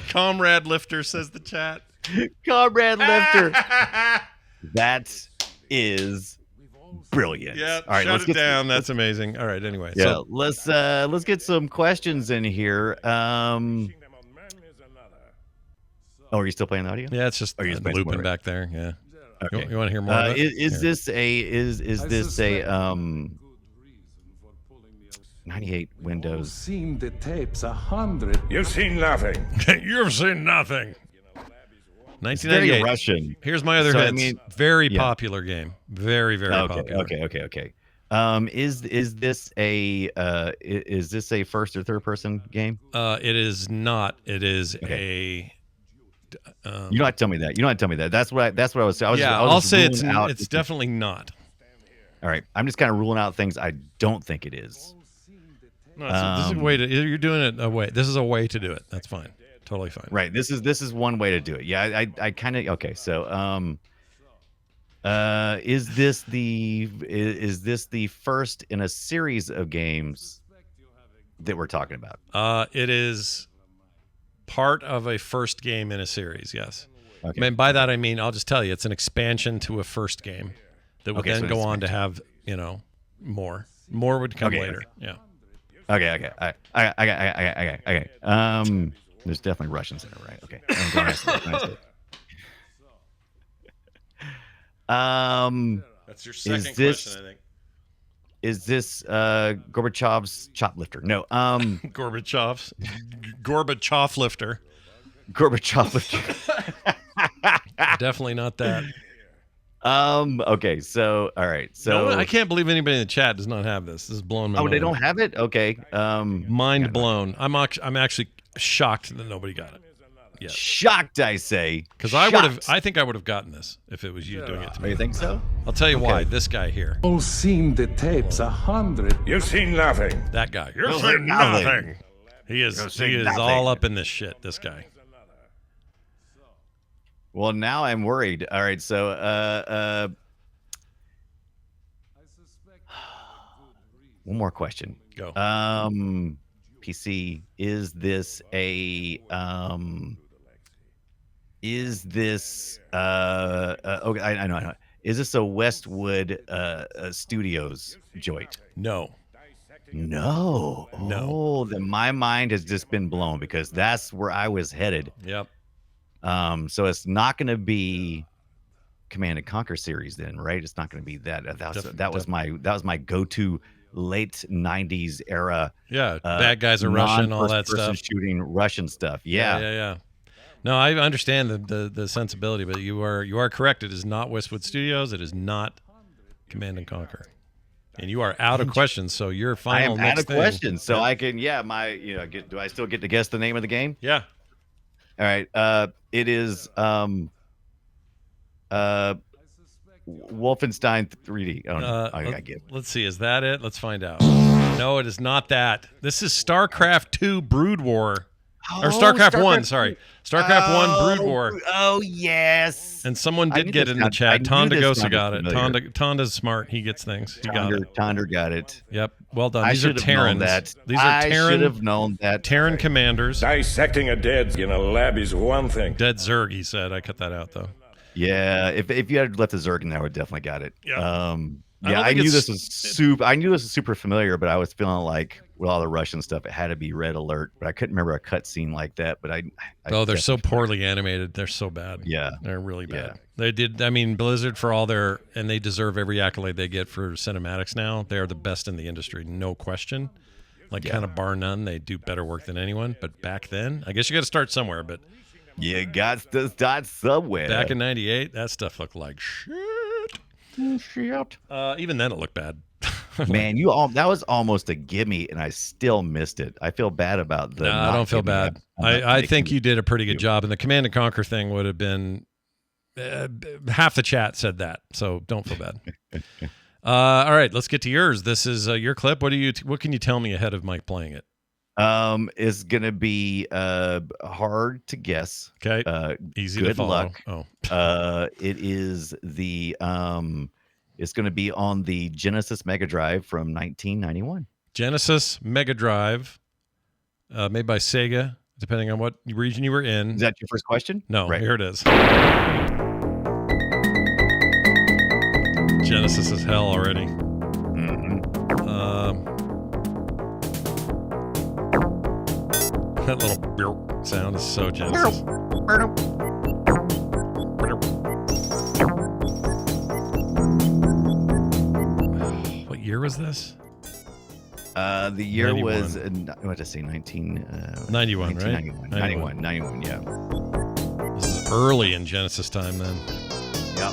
Comrade Lifter, says the chat. Comrade Lifter. That is brilliant. Yeah, All right, shut let's it get down. That's amazing. All right, anyway. Yeah, So, let's get some questions in here. Oh, are you still playing the audio? yeah, it's just Are you just playing some looping more? back there. Yeah. Okay. You want to hear more of it? Is Here. this a 98 Windows? Seen the tapes 100. You've seen nothing. You've seen nothing. It's very 1998. Russian. Here's my other So, I hits. mean, Very yeah. popular game. Very, very popular. Okay. Is this a first or third person game? It is not. It is You don't have to tell me that. You don't have to tell me that. That's what I was. I'll just say it's ruling out- definitely not. All right. I'm just kind of ruling out things I don't think it is. No, this is a way to. You're doing it a way. This is a way to do it. That's fine. Totally fine. Right. This is one way to do it. Yeah. I kind of okay. So is this the first in a series of games that we're talking about? It is part of a first game in a series. Yes. Okay. I mean, by that I mean I'll just tell you it's an expansion to a first game that would Okay, then so go it's on to have more. More would come Okay, later. okay. Yeah. Okay. Okay. There's definitely Russians in it, right? Okay. That's your second question, I think. Is this Gorbachev's choplifter? No. Gorbachev lifter. Gorbachev lifter. Definitely not that. Okay. So all right. So No, I can't believe anybody in the chat does not have this. This is blowing my mind. Oh, they don't have it. Okay. Mind blown. I'm actually shocked that nobody got it. Yeah. Shocked, I say. Because I think I would have gotten this if it was you doing it to me. You think so? I'll tell you why. This guy here. All seen the tapes 100. You've seen nothing. That guy. You've seen nothing. He is nothing. all up in this shit, this guy. Well, now I'm worried. All right, so one more question. Go. PC, is this a okay, I know. Is this a Westwood Studios joint? No. No. Oh, then my mind has just been blown because that's where I was headed. Yep. So it's not going to be Command and Conquer series then, right? It's not going to be that. That was my go-to late 90s era. Yeah, bad guys are Russian, all that stuff. Shooting Russian stuff. Yeah. No, I understand the sensibility, but you are correct. It is not Westwood Studios. It is not Command and Conquer. And you are out of questions, so your final I am next out of thing. questions, so I can do I still get to guess the name of the game? Yeah. All right. It is Wolfenstein 3D. Oh, no. I get it. Let's see. Is that it? Let's find out. No, it is not that. This is StarCraft 2 Brood War. Or StarCraft 1, sorry. StarCraft 1 Brood War. Oh, yes. And someone did get it in the chat. Tonda Gosa got it. Tonda's smart. He gets things. He got it. Tonder got it. Yep. Well done. I These are should have known Terrans. that. These are I Terran. should have known that. Terran commanders. Dissecting a dead in a lab is one thing. Dead Zerg, he said. I cut that out, though. Yeah, if you had left the Zerg in there, I would definitely got it. Yeah. I knew this was super familiar, but I was feeling like with all the Russian stuff, it had to be Red Alert. But I couldn't remember a cutscene like that. But they're so poorly animated. They're so bad. Yeah, they're really bad. Yeah. They did. I mean, Blizzard for all their, and they deserve every accolade they get for cinematics. Now they are the best in the industry, no question. Like kind of bar none, they do better work than anyone. But back then, I guess you got to start somewhere. But you got to start somewhere. Back in '98, that stuff looked like shit. Shit. Even then, it looked bad. Man, that was almost a gimme, and I still missed it. I feel bad about the. No, I don't feel bad. I think you did a pretty good job, and the Command and Conquer thing would have been half the chat said that, so don't feel bad. All right, let's get to yours. This is your clip. What can you tell me ahead of Mike playing it? Is gonna be hard to guess. Okay, easy good to follow. luck. Oh, it is the it's gonna be on the Genesis Mega Drive from 1991. Genesis Mega Drive, made by Sega, depending on what region you were in. Is that your first question? No, Right. here it is. Genesis is hell already. That little beep sound is so Genesis. What year was this? The year 91. was what did I say? 91, right? 91, yeah. This is early in Genesis time then. Yep.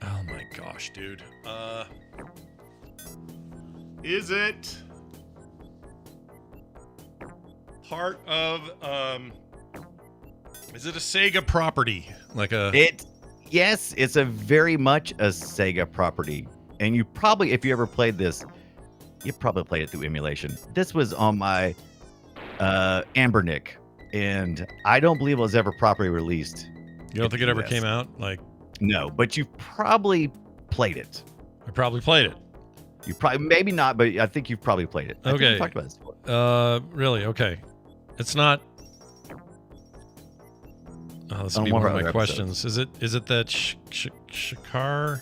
Oh my gosh, dude. Is it part of is it a Sega property? Yes, it's a very much a Sega property. And you probably, if you ever played this, you probably played it through emulation. This was on my Ambernick, and I don't believe it was ever properly released. You don't think it ever came out? No, but you probably played it. I probably played it. You probably, maybe not, but I think you've probably played it. I think we Okay. talked about this before. Really? Okay. It's not. Oh, this will be one one of of my our questions. Is it that Shakar?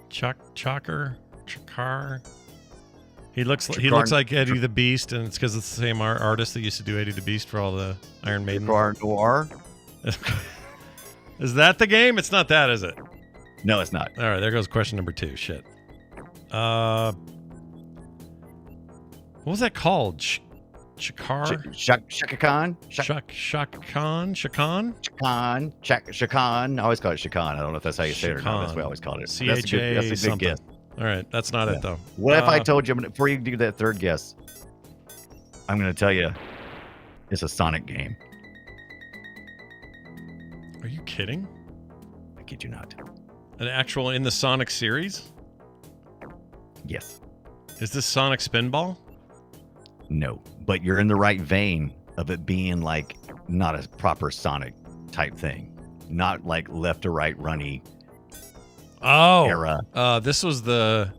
Chakar? He looks like Eddie the Beast, and it's because it's the same artist that used to do Eddie the Beast for all the Iron Maiden. Noir? Is that the game? It's not that, is it? No, it's not. All right, there goes question number 2. Shit. What was that called? Shakar? Shaka Khan? Shakan? Shakan. I always call it Shakan. I don't know if that's how you say it or not. That's what I always called it. That's a good something. guess. All right, that's not it though. What if I told you, before you do that third guess, I'm going to tell you it's a Sonic game. Are you kidding? I kid you not. An actual in the Sonic series? Yes. Is this Sonic Spinball? No, but you're in the right vein of it being like not a proper Sonic type thing, not like left to right runny. Era. This was the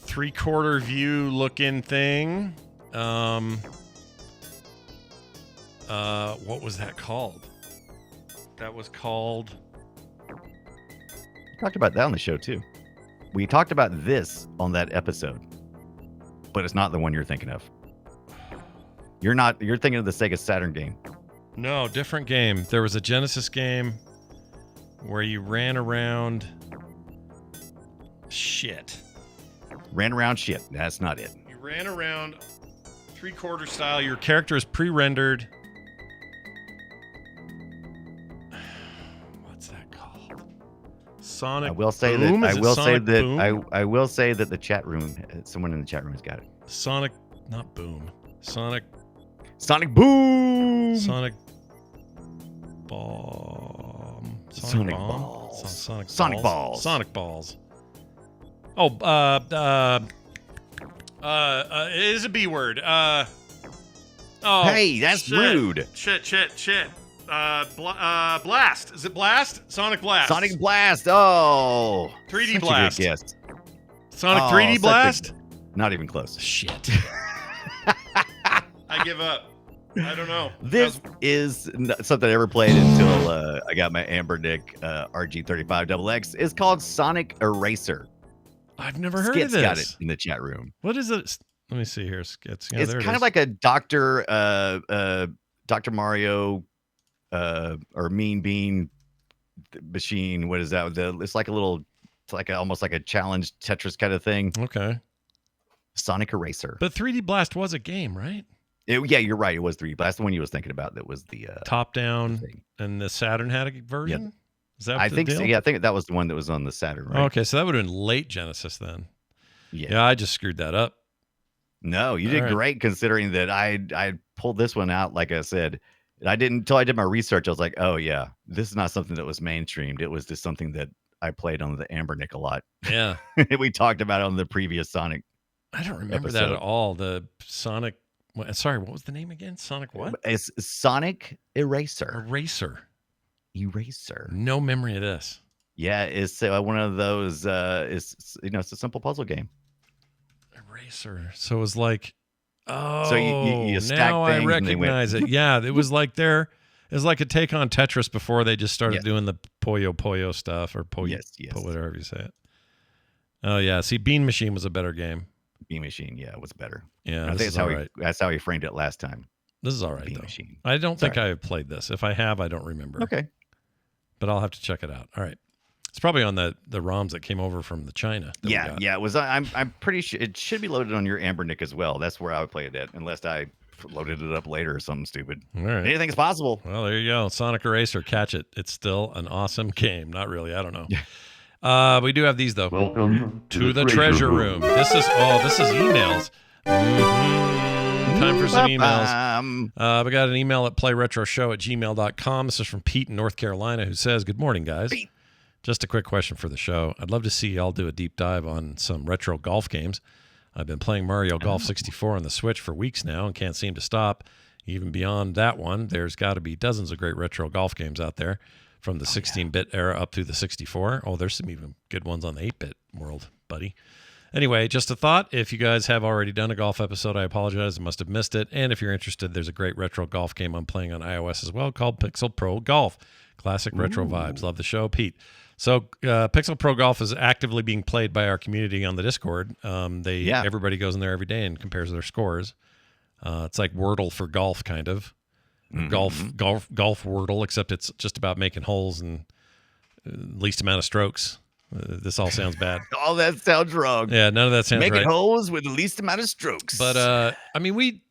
3/4 view looking thing. What was that called? That was called. We talked about that on the show too. We talked about this on that episode, but it's not the one you're thinking of. You're thinking of the Sega Saturn game. No, different game. There was a Genesis game where you ran around. Shit. Ran around shit. That's not it. You ran around 3/4 style. Your character is pre-rendered. What's that called? Sonic. I will say Boom? that. Is I it will say Sonic that. Boom? I will say that the chat room. Someone in the chat room has got it. Sonic, not Boom. Sonic Boom. Sonic Bomb. Sonic Bomb? Balls. Sonic Balls. Sonic Balls. Oh, it is a B word. Oh, Hey, that's shit. rude. Shit. Blast. Is it Blast? Sonic Blast. Sonic Blast. Oh, 3D such Blast. A good guess. Sonic Oh, 3D such a- Blast? Not even close. Shit. I give up. I don't know. This is something I never played until I got my Ambernick RG35XX. It's called Sonic Eraser. I've never heard Skits of this. got it in the chat room. What is it? Let me see here. Skits. Yeah, It's there it kind is. of like a Dr. Mario or Mean Bean machine. What is that? It's like a little It's like almost like a challenge Tetris kind of thing. Okay. Sonic Eraser. But 3D Blast was a game, right? Yeah, you're right. It was 3D. But that's the one you was thinking about. That was the top down, thing. And the Saturn had a version. Yeah. Is that I think deal? so. Yeah, I think that was the one that was on the Saturn. Right? Okay, so that would have been late Genesis then. Yeah, I just screwed that up. No, you did great considering that I pulled this one out. Like I said, I didn't until I did my research. I was like, oh yeah, this is not something that was mainstreamed. It was just something that I played on the Ambernick a lot. Yeah, we talked about it on the previous Sonic. I don't remember that at all. The Sonic. Sorry, what was the name again? Sonic what? It's Sonic Eraser. Eraser. No memory of this. Yeah, it's one of those. It's it's a simple puzzle game. Eraser. So it was like, so you stack now I recognize it. Yeah, it was like it was like a take on Tetris before they just started doing the Puyo stuff or Puyo, whatever you say it. Oh yeah, see, Bean Machine was a better game. Bean Machine, yeah, it was better. Yeah, I think that's how he framed it last time. This is all right Bean though. Machine. I don't think I have played this. If I have, I don't remember. Okay, but I'll have to check it out. All right. It's probably on the ROMs that came over from the China. Yeah. It was. I'm pretty sure it should be loaded on your Ambernick as well. That's where I would play it at, unless I loaded it up later or something stupid. All right. Anything's possible. Well, there you go. Sonic Eraser, catch it. It's still an awesome game. Not really. I don't know. We do have these though. Welcome to the treasure room. This is emails. Time for some emails. We got an email at playretroshow@gmail.com. This is from Pete in North Carolina, who says, "Good morning, guys. Pete. Just a quick question for the show. I'd love to see y'all do a deep dive on some retro golf games. I've been playing Mario Golf 64 on the Switch for weeks now and can't seem to stop. Even beyond that one, there's got to be dozens of great retro golf games out there from the 16-bit era up through the 64. Oh, there's some even good ones on the 8-bit world, buddy. Anyway, just a thought. If you guys have already done a golf episode, I apologize. I must have missed it. And if you're interested, there's a great retro golf game I'm playing on iOS as well called Pixel Pro Golf. Classic retro vibes. Love the show, Pete. So Pixel Pro Golf is actively being played by our community on the Discord. Everybody goes in there every day and compares their scores. It's like Wordle for golf, kind of. Golf Wordle, except it's just about making holes and least amount of strokes. This all sounds bad. All that sounds wrong. Yeah, none of that sounds right. Making holes with the least amount of strokes. But I mean, we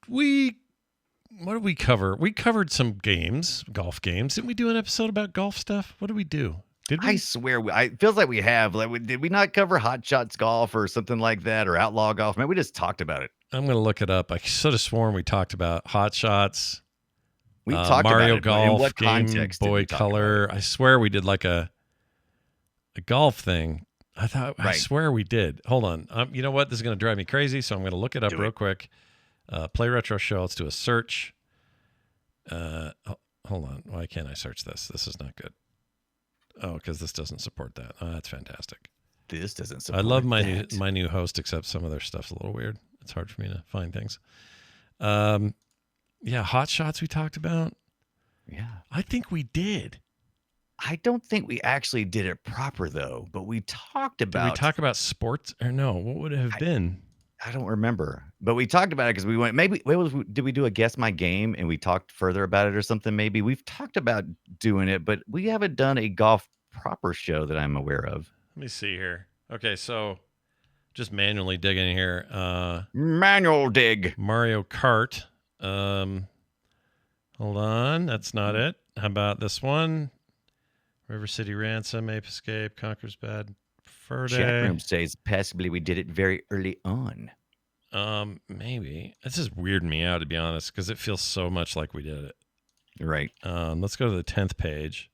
what did we cover? We covered some games, golf games. Didn't we do an episode about golf stuff? What did we do? Did we? I swear, it feels like we have. Like, did we not cover Hot Shots Golf or something like that, or Outlaw Golf? Man, we just talked about it. I'm going to look it up. I should have sworn we talked about Hot Shots. We talked Mario about it. Golf, in what Game context Boy Color. I swear we did like a golf thing. I swear we did. Hold on. You know what? This is going to drive me crazy, so I'm going to look it up real quick. Play Retro Show. Let's do a search. Hold on. Why can't I search this? This is not good. Oh, because this doesn't support that. Oh, that's fantastic. This doesn't support I love my new host, except some of their stuff's a little weird. It's hard for me to find things. Yeah, Hot Shots we talked about. Yeah. I think we did. I don't think we actually did it proper, though, but we talked about... Did we talk about sports? Or no, what would it have been? I don't remember. But we talked about it because we went... Did we do a Guess My Game and we talked further about it or something maybe? We've talked about doing it, but we haven't done a golf proper show that I'm aware of. Let me see here. Okay, so just manually digging here. Manual dig. Mario Kart. Hold on. That's not it. How about this one? River City Ransom, Ape Escape, Conquer's Bad Fur Day. Chat room says possibly we did it very early on. Maybe. This is weirding me out, to be honest, because it feels so much like we did it. Right. Let's go to the 10th page.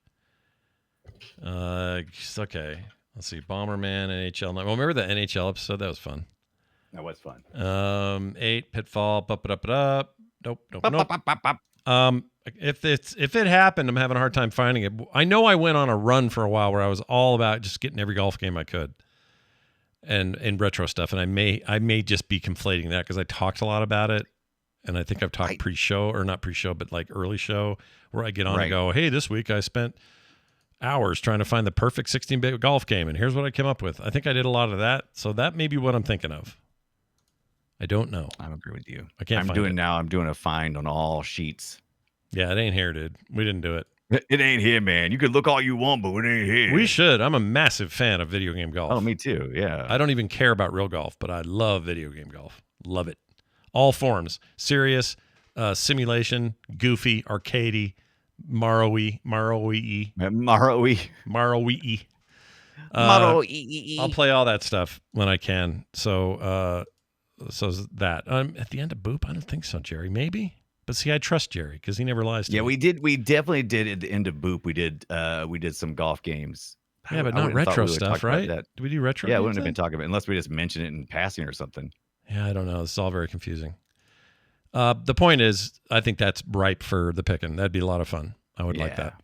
Okay. Let's see. Bomberman, NHL. Well, remember the NHL episode? That was fun. That was fun. 8, Pitfall, Bup It Up It Up. Nope. If it happened, I'm having a hard time finding it. I know I went on a run for a while where I was all about just getting every golf game I could, and retro stuff. And I may just be conflating that because I talked a lot about it, and I think I've talked pre-show or not pre-show, but like early show where I get on and go, hey, this week I spent hours trying to find the perfect 16-bit golf game, and here's what I came up with. I think I did a lot of that, so that may be what I'm thinking of. I don't know. I agree with you. I can't. I'm doing a find on all sheets. Yeah, it ain't here, dude. We didn't do it. It ain't here, man. You could look all you want, but it ain't here. We should. I'm a massive fan of video game golf. Oh, me too. Yeah. I don't even care about real golf, but I love video game golf. Love it. All forms. Serious, simulation, goofy, arcadey, Marrowy. I'll play all that stuff when I can. So that. At the end of Boop? I don't think so, Jerry. Maybe. But see, I trust Jerry because he never lies to me. Yeah, we did. We definitely did at the end of Boop. We did some golf games. Yeah, but not retro stuff, right? Did we do retro? Yeah, we wouldn't have been talking about it unless we just mentioned it in passing or something. Yeah, I don't know. It's all very confusing. The point is, I think that's ripe for the picking. That'd be a lot of fun. I would like that.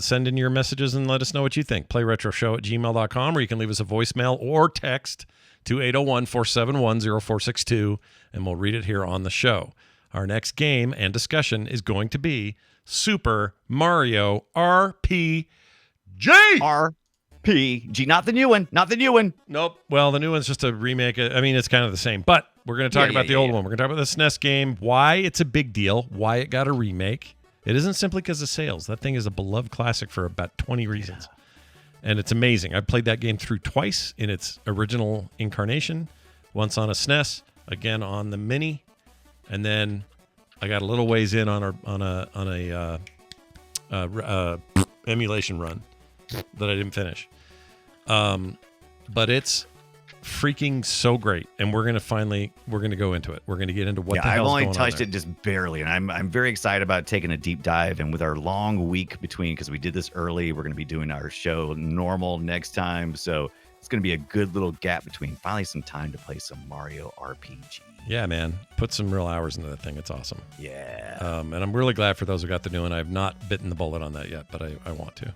Send in your messages and let us know what you think. PlayRetroShow@gmail.com, or you can leave us a voicemail or text to 801-471-0462, and we'll read it here on the show. Our next game and discussion is going to be Super Mario RPG. RPG, not the new one. Not the new one. Nope. Well, the new one's just a remake. I mean, it's kind of the same, but we're going to talk about the old one. We're going to talk about the SNES game, why it's a big deal, why it got a remake. It isn't simply because of sales. That thing is a beloved classic for about 20 reasons. And it's amazing. I've played that game through twice in its original incarnation. Once on a SNES, again on the Mini, and then I got a little ways in on a emulation run that I didn't finish. But it's freaking so great, and we're gonna go into it. We're gonna get into what the hell's going on. I've only touched it just barely, and I'm very excited about taking a deep dive. And with our long week between, because we did this early, we're gonna be doing our show normal next time, so it's gonna be a good little gap between. Finally, some time to play some Mario RPG. Yeah, man, put some real hours into that thing. It's awesome. Yeah. And I'm really glad for those who got the new one. I have not bitten the bullet on that yet, but I want to.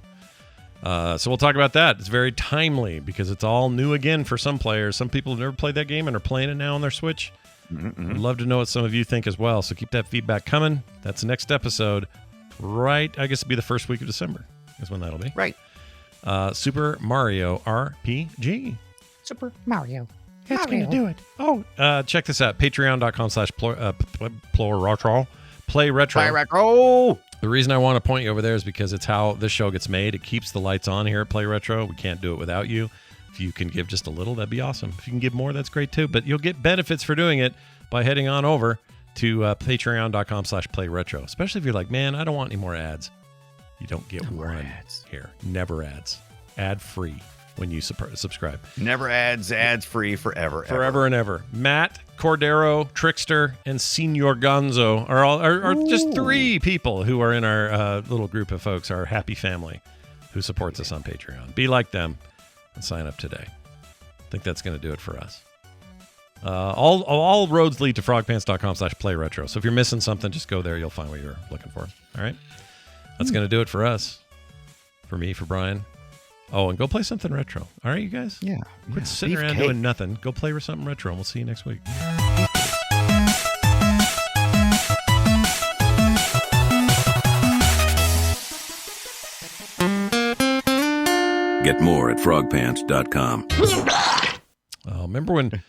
So we'll talk about that. It's very timely because it's all new again for some players. Some people have never played that game and are playing it now on their Switch. I'd love to know what some of you think as well. So keep that feedback coming. That's the next episode. Right, I guess it'll be the first week of December is when that'll be. Right. Super Mario RPG. Super Mario. It's going to do it. Oh, check this out. Patreon.com/PlayRetro. Play Retro. The reason I want to point you over there is because it's how this show gets made. It keeps the lights on here at Play Retro. We can't do it without you. If you can give just a little, that'd be awesome. If you can give more, that's great too. But you'll get benefits for doing it by heading on over to patreon.com/PlayRetro. Especially if you're like, man, I don't want any more ads. You don't get one ads here. Never ads. Ad free when you subscribe. Never ads free forever. Forever and ever. Matt, Cordero, Trickster, and Senor Gonzo are just three people who are in our little group of folks, our happy family who supports us on Patreon. Be like them and sign up today. I think that's going to do it for us. All roads lead to frogpants.com/playretro. So if you're missing something, just go there. You'll find what you're looking for. All right? That's going to do it for us. For me, for Brian. Oh, and go play something retro. All right, you guys? Yeah. Quit sitting around doing nothing. Go play with something retro, and we'll see you next week. Get more at frogpants.com. Remember when